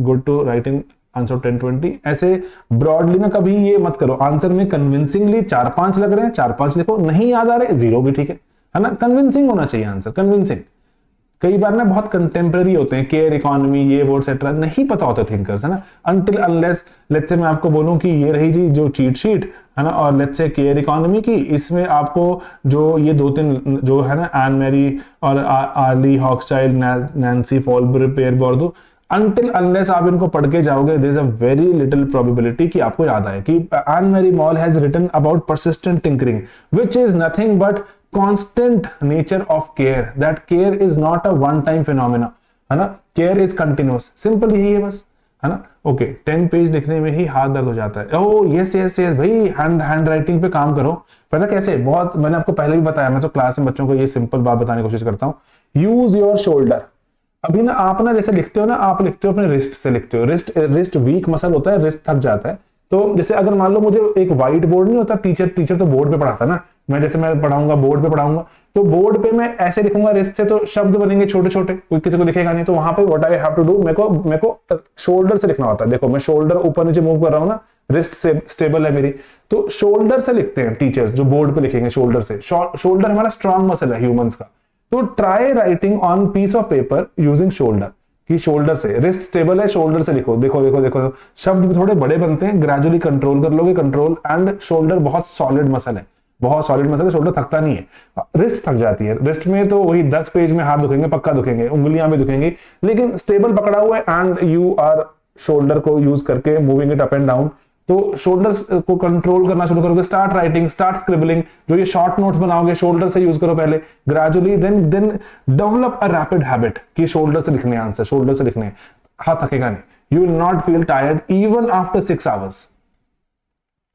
good to writing answer 10-20, ऐसे ब्रॉडली ना कभी ये मत करो। आंसर में कन्विंसिंगली 4-5 लग रहे हैं, 4-5 लिखो, नहीं याद आ रहे 0 भी ठीक है ना, कन्विंसिंग होना चाहिए आंसर, कन्विंसिंग। कई बार ना बहुत कंटेम्प्रेरी होते हैं, केयर इकोनॉमी ये वो एटसेट्रा, नहीं पता होता थिंकर्स, है ना, अनटिल अनलेस लेट्स से मैं आपको बोलूं कि ये रही जी जो चीट शीट, है ना, और लेट्स से केयर इकोनॉमी की, इसमें आपको जो ये 2-3 जो है ना, एन मैरी और Arlie Hochschild, Nancy Folbre, Pierre Bourdieu, until unless आप इनको पढ़ के जाओगे, there is a very little probability कि आपको याद आए कि Annemarie Mol has written about persistent tinkering which is nothing but constant nature of care, that care is not a one time phenomena, है ना, care is continuous, simple यही है बस, है ना। ओके 10 पेज लिखने में ही हाथ दर्द हो जाता है, ओह यस भाई, हैंड राइटिंग पे काम करो। पता कैसे, बहुत मैंने आपको पहले भी बताया, मैं तो क्लास में बच्चों को ये सिंपल बात बताने की कोशिश करता हूँ, यूज योर शोल्डर। अभी ना आप ना जैसे लिखते हो ना, आप लिखते हो अपने रिस्ट से लिखते हो, रिस्ट वीक मसल होता है, रिस्ट थक जाता है। तो जैसे अगर मान लो मुझे एक व्हाइट बोर्ड नहीं होता, टीचर तो बोर्ड पे पढ़ाता ना, मैं पढ़ाऊंगा बोर्ड पे पढ़ाऊंगा, तो बोर्ड पे मैं ऐसे लिखूंगा रिस्ट से, तो शब्द बनेंगे छोटे छोटे, कोई किसी को लिखेगा नहीं, तो वहां पे what I have to do, मेरे को शोल्डर से लिखना होता है। देखो मैं शोल्डर ऊपर नीचे मूव कर रहा हूं ना, रिस्ट से स्टेबल है मेरी, तो शोल्डर से लिखते हैं टीचर्स, जो बोर्ड पे लिखेंगे शोल्डर से। शोल्डर हमारा स्ट्रॉन्ग मसल है ह्यूमंस का, तो try writing on piece of paper using shoulder, कि शोल्डर से, रिस्ट स्टेबल है, शोल्डर से लिखो। देखो शब्द भी थोड़े बड़े बनते हैं, ग्रेजुअली कंट्रोल कर लोगे, कंट्रोल एंड शोल्डर बहुत सॉलिड मसल है, बहुत सॉलिड मसल है, शोल्डर थकता नहीं है, रिस्ट थक जाती है। रिस्ट में तो वही 10 पेज में हाथ दुखेंगे, पक्का दुखेंगे, उंगलियां भी दुखेंगी, लेकिन स्टेबल पकड़ा हुआ है एंड यू आर शोल्डर को यूज करके moving it up and down, तो शोल्डर को कंट्रोल करना शुरू करोगे। स्टार्ट राइटिंग, स्टार्ट स्क्रिबलिंग, जो ये शॉर्ट नोट्स बनाओगे शोल्डर से यूज करो पहले, gradually then develop a rapid habit कि शोल्डर से लिखने आंसर, शोल्डर से लिखने, हाथ थकेगा नहीं। You will not feel tired even after 6 hours।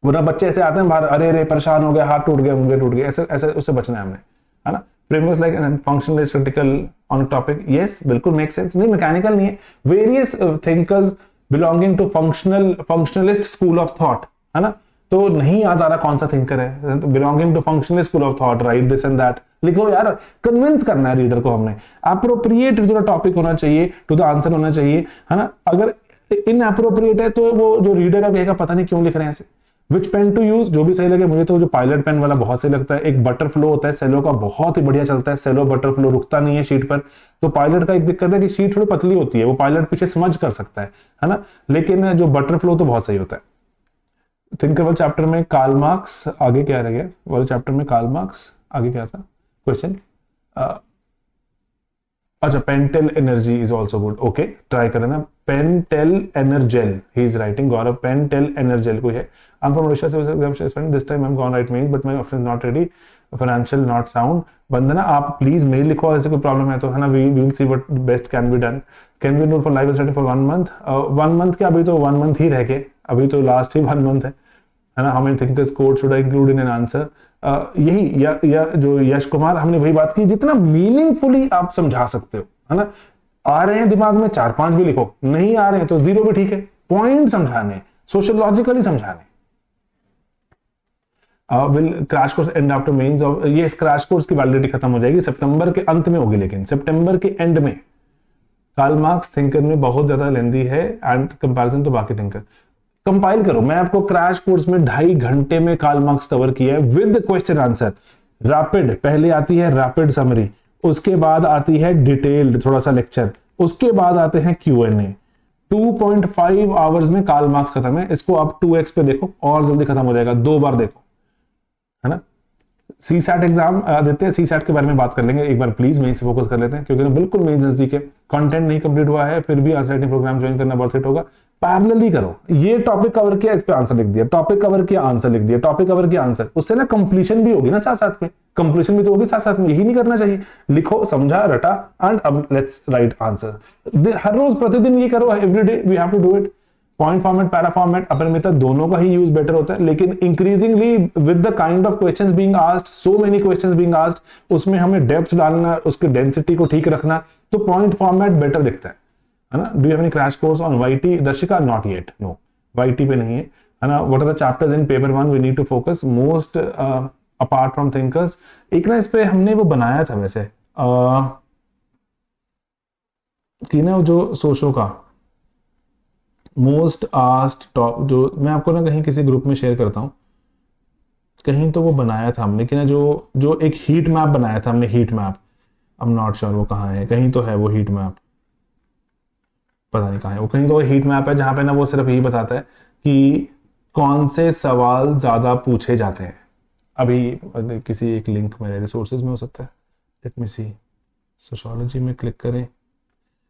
वरना बच्चे ऐसे आते हैं बाहर, अरे अरे परेशान हो गए, हाथ टूट गए, मुंगे टूट गए, ऐसे ऐसे उससे बचना है हमने, है ना। Frameworks like functional is critical on topic, yes बिल्कुल मेक सेंस, नहीं मैकेनिकल नहीं है। Various thinkers belonging to functionalist school of thought, है ना। तो नहीं याद आ रहा कौन सा थिंकर है, belonging to functionalist school of thought, write this and that, लिखो यार, कन्विंस करना है रीडर को हमने। अप्रोप्रिएट जो टॉपिक होना चाहिए टू द आंसर होना चाहिए, है ना। अगर इनअप्रोप्रिएट है तो वो जो रीडर है कहेगा पता नहीं क्यों लिख रहे हैं ऐसे। विच पेन टू यूज, जो भी सही लगे, मुझे तो जो पायलट पेन वाला बहुत सही लगता है। एक बटर फ्लो होता है सेलो का, बहुत ही बढ़िया चलता है सेलो बटर फ्लो, रुकता नहीं है शीट पर। तो पायलट का एक दिक्कत है कि शीट थोड़ी पतली होती है, वो पायलट पीछे समझ कर सकता है ना। लेकिन जो बटर फ्लो तो बहुत सही होता है। थिंकर वाले चैप्टर में कार्ल मार्क्स, आगे क्या रह गया वाले चैप्टर में, कार्ल मार्क्स आगे क्या था क्वेश्चन, अच्छा Pentel energy is also good, okay try करें ना। पेंटेल एनर्जेल ही is writing, Gaurav Pentel EnerGel कोई है। I am from Odisha this time I am gonna write mail but my option not ready, financial not sound. Vandana आप please mail लिखो, ऐसे कोई problem है तो, है ना। We will see what best can be done. Can be do for live study for 1 month, 1 month क्या, अभी तो 1 month ही रह गए, अभी तो लास्ट ही 1 month है ना। How many thinkers code should I include in an answer, यही या जो यश कुमार, हमने वही बात की, जितना मीनिंगफुली आप समझा सकते हो, है ना। आ रहे हैं दिमाग में 4-5 भी लिखो, नहीं आ रहे हैं तो 0 भी ठीक है। पॉइंट समझाने, सोशियोलॉजिकली समझाने। Will crash course and after mains off, ये इस क्रैश कोर्स की वैलिडिटी खत्म हो जाएगी सितंबर के अंत में होगी, लेकिन सितंबर के एंड में। कार्ल मार्क्स थिंकर में बहुत ज्यादा लेंदी है एंड कंपैरिजन टू बाकी थिंकर। कंपाइल करो, मैं आपको क्रैश कोर्स में 2.5 घंटे में कार्ल मार्क्स कवर किया है विद क्वेश्चन आंसर। रैपिड, पहले आती है रैपिड समरी, उसके बाद आती है डिटेल्ड थोड़ा सा लेक्चर, उसके बाद आते हैं Q&A। 2.5 आवर्स में कार्ल मार्क्स खत्म है। इसको आप 2x पे देखो और जल्दी खत्म हो जाएगा, 2 बार देखो, है ना। CSAT एग्जाम देते हैं, CSAT के बारे में बात कर लेंगे एक बार, प्लीज मेन से फोकस कर लेते हैं क्योंकि ना बिल्कुल मेन नजदीक है। कंटेंट नहीं कंप्लीट हुआ है फिर भी आंसर प्रोग्राम ज्वाइन करना बहुत हिट होगा। पैरेलली करो, ये टॉपिक कवर किया, इस पे आंसर लिख दिया, टॉपिक कवर किया, आंसर लिख दिया, टॉपिक कवर किया, आंसर, उससे ना कंप्लीशन भी होगी ना साथ साथ में, कंप्लीशन भी तो होगी साथ साथ में। यही नहीं करना चाहिए, लिखो, समझा, रटा एंड अब लेट्स राइट आंसर। हर रोज प्रतिदिन ये करो, every day we have to do it. Point format, para format, अपरिमिता दोनों का ही यूज बेटर होता है, लेकिन increasingly with the kind of questions being asked, so many questions being asked, उसमें हमें डेप्थ डालना, उसकी डेंसिटी को ठीक रखना, तो पॉइंट फॉर्मेट बेटर दिखता है ना। Do you have any crash course on YT? Darshika not yet, no YT पे नहीं है ना। What are the chapters in paper 1 we need to focus most apart from thinkers? एक ना इस पे हमने वो बनाया था वैसे कि ना जो सोशो का मोस्ट आस्क्ड टॉप, जो मैं आपको ना कहीं किसी ग्रुप में शेयर करता हूं, कहीं तो वो बनाया था हमने कि ना जो एक हीट मैप बनाया था हमने, heat map, I am not sure वो कहाँ है, कहीं तो है वो हीट मैप, पता नहीं कहाँ है वो, कहीं तो वो हीट मैप है जहां पे ना वो सिर्फ यही बताता है कि कौन से सवाल ज्यादा पूछे जाते हैं। अभी किसी एक लिंक मेरे रिसोर्सेज में हो सकता है, लेट मी सी, सोशियोलॉजी में क्लिक करें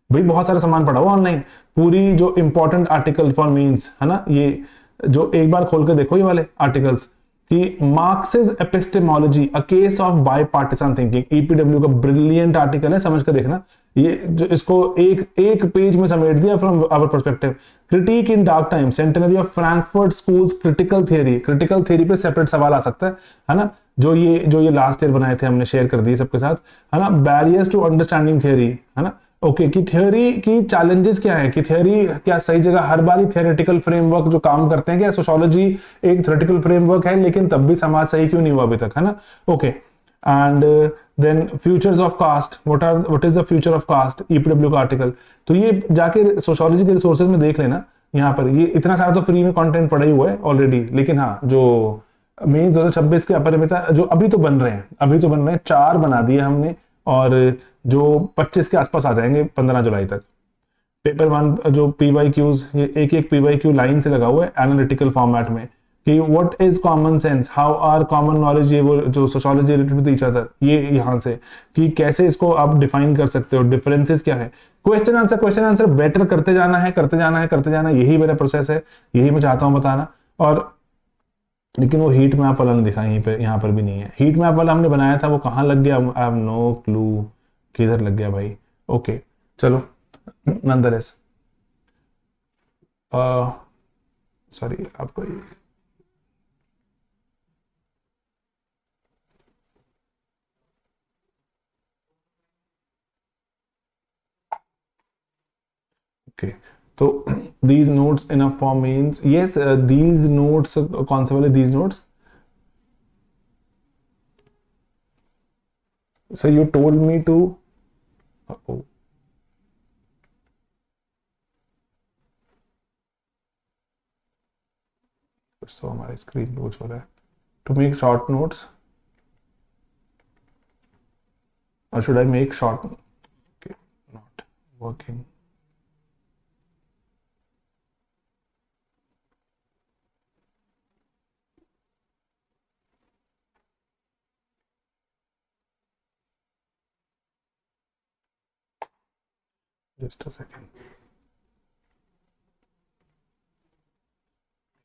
भाई, बहुत सारा सामान पड़ा हुआ ऑनलाइन, पूरी जो इंपॉर्टेंट आर्टिकल फॉर मीन्स, है ना। ये जो एक बार खोल के देखो ये वाले आर्टिकल्स कि Marxist epistemology a case of bipartisan thinking, EPW का ब्रिलियंट आर्टिकल है, समझ कर देखना। ये जो इसको एक पेज में समेट दिया from our perspective. Critique in dark time, centenary of Frankfurt schools critical theory पे सेपरेट सवाल आ सकता है ना। जो ये लास्ट ईयर बनाए थे हमने, शेयर कर दिए सबके साथ, है ना। बैरियर्स टू अंडरस्टैंडिंग थियरी, है ना। ओके कि थ्योरी की चैलेंजेस क्या है, कि थ्योरी क्या सही जगह हर बार ही थियोरेटिकल फ्रेमवर्क जो काम करते हैं क्या, सोशियोलॉजी एक थ्योरेटिकल फ्रेमवर्क है लेकिन तब भी समाज सही क्यों नहीं हुआ अभी तक, है ना। Okay and then futures of caste, what is the future of caste, EPW का आर्टिकल। तो ये जाके सोशियोलॉजी के रिसोर्सेज में देख लेना, यहाँ पर ये इतना सारा तो फ्री में कंटेंट पड़ा ही हुआ है ऑलरेडी, लेकिन हाँ जो मेन 2026 के अपरिमिता जो अभी तो बन रहे हैं 4 बना दिए हमने, और जो 25 के आसपास आ जाएंगे 15 जुलाई तक। पेपर 1 जो PYQs, ये एक PYQ लाइन से लगा हुआ है एनालिटिकल फॉर्मेट में कि what is common sense, how are common knowledge, ये वो जो sociology related with each other, ये यहाँ से कि कैसे इसको आप डिफाइन कर सकते हो, डिफरेंसेस क्या है। क्वेश्चन आंसर बेटर करते जाना है, यही मेरा प्रोसेस है, यही मैं चाहता हूँ बताना। और लेकिन वो हीट मैप वाला नहीं दिखा, यहाँ पर भी नहीं है। हीट मैप वाला हमने बनाया था, वो कहाँ लग गया, आई हैव नो क्लू किधर लग गया भाई। ओके चलो, नॉनदलेस सॉरी आपको ओके तो these notes enough for means yes these notes कौन से वाले these notes so you told me to oh, कुछ तो हमारे स्क्रीन लॉन्च हो रहा है to make short notes or should I make short okay not working just a second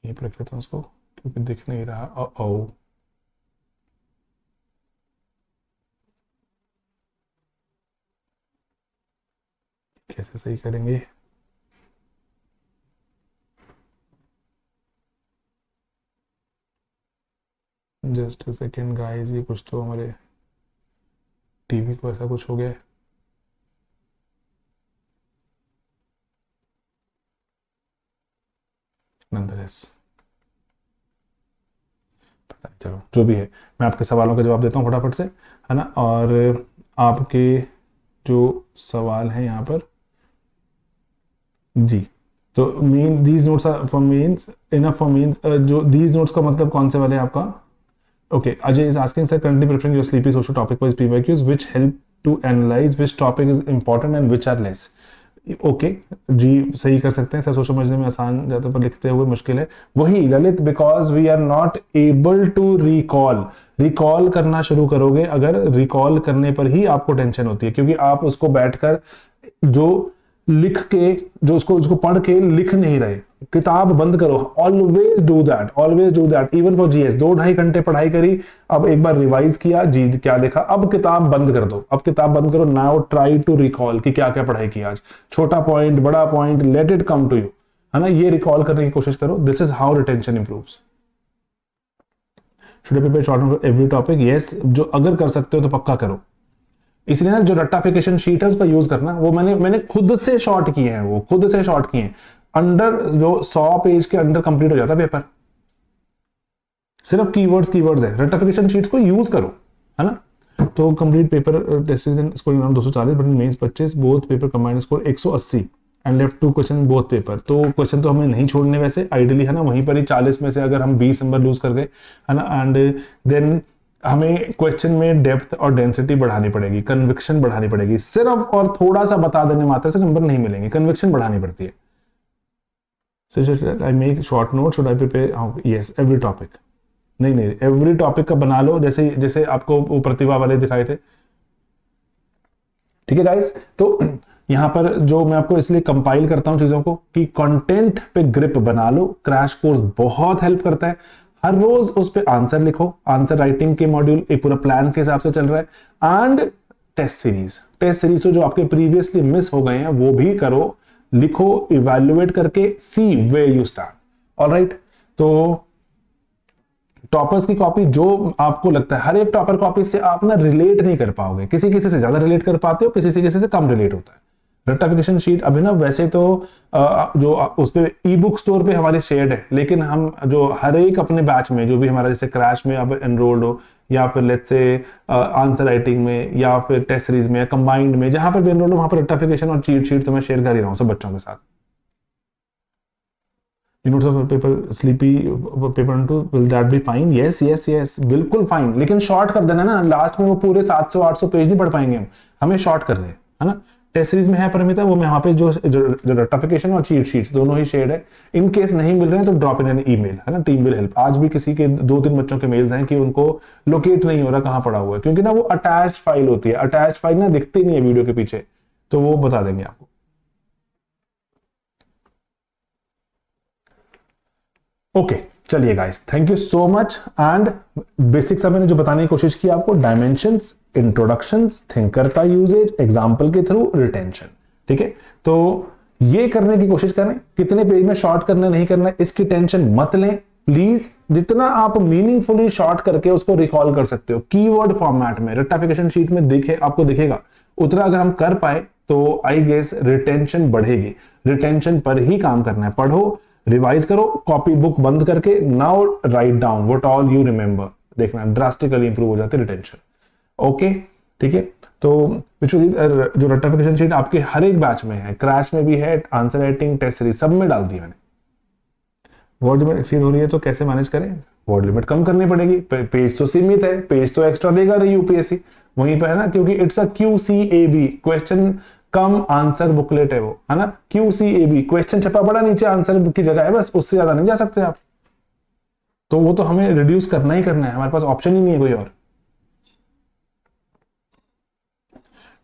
ये पर रख लेता हूँ उसको क्योंकि दिख नहीं रहा ओ कैसे सही करेंगे जस्ट अ सेकेंड गाइस ये कुछ तो हमारे टीवी को ऐसा कुछ हो गया है नंदलेस पता नहीं चलो जो भी है मैं आपके सवालों का जवाब देता हूँ फटाफट से है ना और आपके जो सवाल हैं यहाँ पर जी तो main these notes are for means enough for means जो दीज नोट्स का मतलब कौन से वाले हैं आपका okay Ajay is asking sir currently preferring your sleepy social topic wise PYQs which help to analyze which topic is important and which are less okay जी सही कर सकते हैं सर सोच समझने में आसान जाते पर लिखते हुए मुश्किल है वही Lalit because we are not able to recall करना शुरू करोगे अगर रिकॉल करने पर ही आपको टेंशन होती है क्योंकि आप उसको बैठकर जो लिख के जो उसको पढ़ के लिख नहीं रहे किताब बंद करो always do that even for GS 2-2.5 घंटे पढ़ाई करी अब एक बार रिवाइज किया जी क्या देखा अब किताब बंद कर दो अब किताब बंद करो नाउ ट्राई टू रिकॉल कि क्या क्या पढ़ाई की आज छोटा पॉइंट बड़ा point let it come to you है ना ये रिकॉल करने की कोशिश करो this is how retention improves should I prepare short for every topic yes जो अगर कर सकते हो तो पक्का करो इसलिए ना जो रट्टाफिकेशन शीट है उसका यूज करना वो मैंने खुद से शॉर्ट किए हैं वो खुद से शॉर्ट किए हैं अंडर जो 100 पेज के अंडर कंप्लीट हो जाता है पेपर सिर्फ कीवर्ड्स है रट्टाफिकेशन शीट्स को यूज करो है ना तो complete paper test in scoring around 240 but mains 25 both paper combined score 180 and left 2 question both paper तो क्वेश्चन तो हमें नहीं छोड़ने वैसे आइडियली है ना वहीं पर ही 40 में से अगर हम 20 नंबर लूज कर गए है ना एंड देन हमें क्वेश्चन में डेप्थ और डेंसिटी बढ़ानी पड़ेगी कन्विक्शन बढ़ानी पड़ेगी सिर्फ और थोड़ा सा बता देने मात्र से नंबर नहीं मिलेंगे कन्विक्शन बढ़ानी पड़ती है So should I make short notes? Should I prepare? Oh, yes, every topic. नहीं every topic का बना लो जैसे आपको वो प्रतिभा वाले दिखाए थे ठीक है गाइस तो यहां पर जो मैं आपको इसलिए कंपाइल करता हूं चीजों को कि कंटेंट पे ग्रिप बना लो क्रैश कोर्स बहुत हेल्प करता है हर रोज उस पे आंसर लिखो आंसर राइटिंग के मॉड्यूल एक पूरा प्लान के हिसाब से चल रहा है एंड टेस्ट सीरीज तो जो आपके प्रीवियसली मिस हो गए हैं वो भी करो लिखो इवैल्यूएट करके सी वे यू स्टार्ट ऑलराइट तो टॉपर्स की कॉपी जो आपको लगता है हर एक टॉपर कॉपी से आप ना रिलेट नहीं कर पाओगे किसी से ज्यादा रिलेट कर पाते हो किसी से कम रिलेट होता है रट्टाफिकेशन शीट अभिनव वैसे तो जो उस पे ई बुक स्टोर पे हमारी शेयर्ड है लेकिन हम जो हर एक अपने बैच में जो भी हमारा जैसे क्रैश में अब एनरोल्ड हो या फिर लेट्स से आंसर राइटिंग में या फिर टेस्ट सीरीज में या कंबाइंड में जहां पर भी एनरोल्ड हो वहां पर रट्टाफिकेशन और चीट शीट तो मैं शेयर कर ही रहा हूं सब बच्चों के साथ notes of paper sleepy paper 2 will that be fine yes बिल्कुल फाइन लेकिन शॉर्ट कर देना ना लास्ट में वो पूरे 700-800 पेज नहीं पढ़ पाएंगे हमें शॉर्ट कर रहे हैं है ना टेस्ट सीरीज में है परमिता वो मैं यहाँ पे जो रट्टाफिकेशन और चीट शीट्स दोनों ही शेयर है इन केस नहीं मिल रहे हैं तो ड्रॉप इन एन ईमेल है ना टीम विल हेल्प आज भी किसी के 2-3 बच्चों के मेल्स हैं कि उनको लोकेट नहीं हो रहा कहाँ पड़ा हुआ है क्योंकि ना वो अटैच्ड फाइल होती है अटैच्ड फाइल ना दिखती नहीं है वीडियो के पीछे तो वो बता देंगे आपको ओके चलिए guys thank you so much and basics मैंने जो बताने की कोशिश की आपको डायमेंशंस इंट्रोडक्शंस थिंक करता यूजेज एग्जांपल के थ्रू रिटेंशन ठीक है तो ये करने की कोशिश करें, कितने पेज में शॉर्ट करना नहीं करना इसकी टेंशन मत लें प्लीज। जितना आप मीनिंगफुली शॉर्ट करके उसको रिकॉल कर सकते हो कीवर्ड फॉर्मेट में, रेक्टिफिकेशन शीट में देखे आपको दिखेगा, उतना अगर हम कर पाए तो आई गेस रिटेंशन बढ़ेगी। रिटेंशन पर ही काम करना है, पढ़ो, रिवाइज करो, कॉपी बुक बंद करके now write down what all you remember, देखना ड्रास्टिकली इंप्रूव हो जाती है रिटेंशन। ओके ठीक है, तो विश्वजीत जो रेक्टिफिकेशन शीट आपके हर एक बैच में है, क्रैश में भी है, आंसर राइटिंग, टेस्ट सीरीज सब में डाल दी मैंने। वर्ड लिमिट एक्सीड हो रही है तो कैसे मैनेज करें? वर्ड लिमिट कम करनी पड़ेगी, पेज तो सीमित है, पेज तो एक्स्ट्रा देगा नहीं यूपीएससी वहीं पे है ना, क्योंकि it's a QCAB question come answer booklet है वो, है ना। QCAB क्वेश्चन छपा पड़ा नीचे आंसर की जगह है, बस उससे ज्यादा नहीं जा सकते आप, तो वो तो हमें रिड्यूस करना ही करना है, हमारे पास ऑप्शन ही नहीं है कोई और।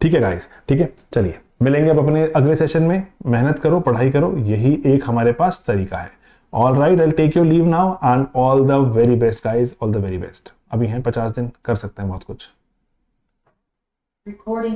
ठीक है गाइस, ठीक है, चलिए मिलेंगे अब अपने अगले सेशन में। मेहनत करो, पढ़ाई करो, यही एक हमारे पास तरीका है। All right, I take your leave now and all the very best guys, all the very best. अभी हैं 50 दिन, कर सकते हैं बहुत कुछ। Recording.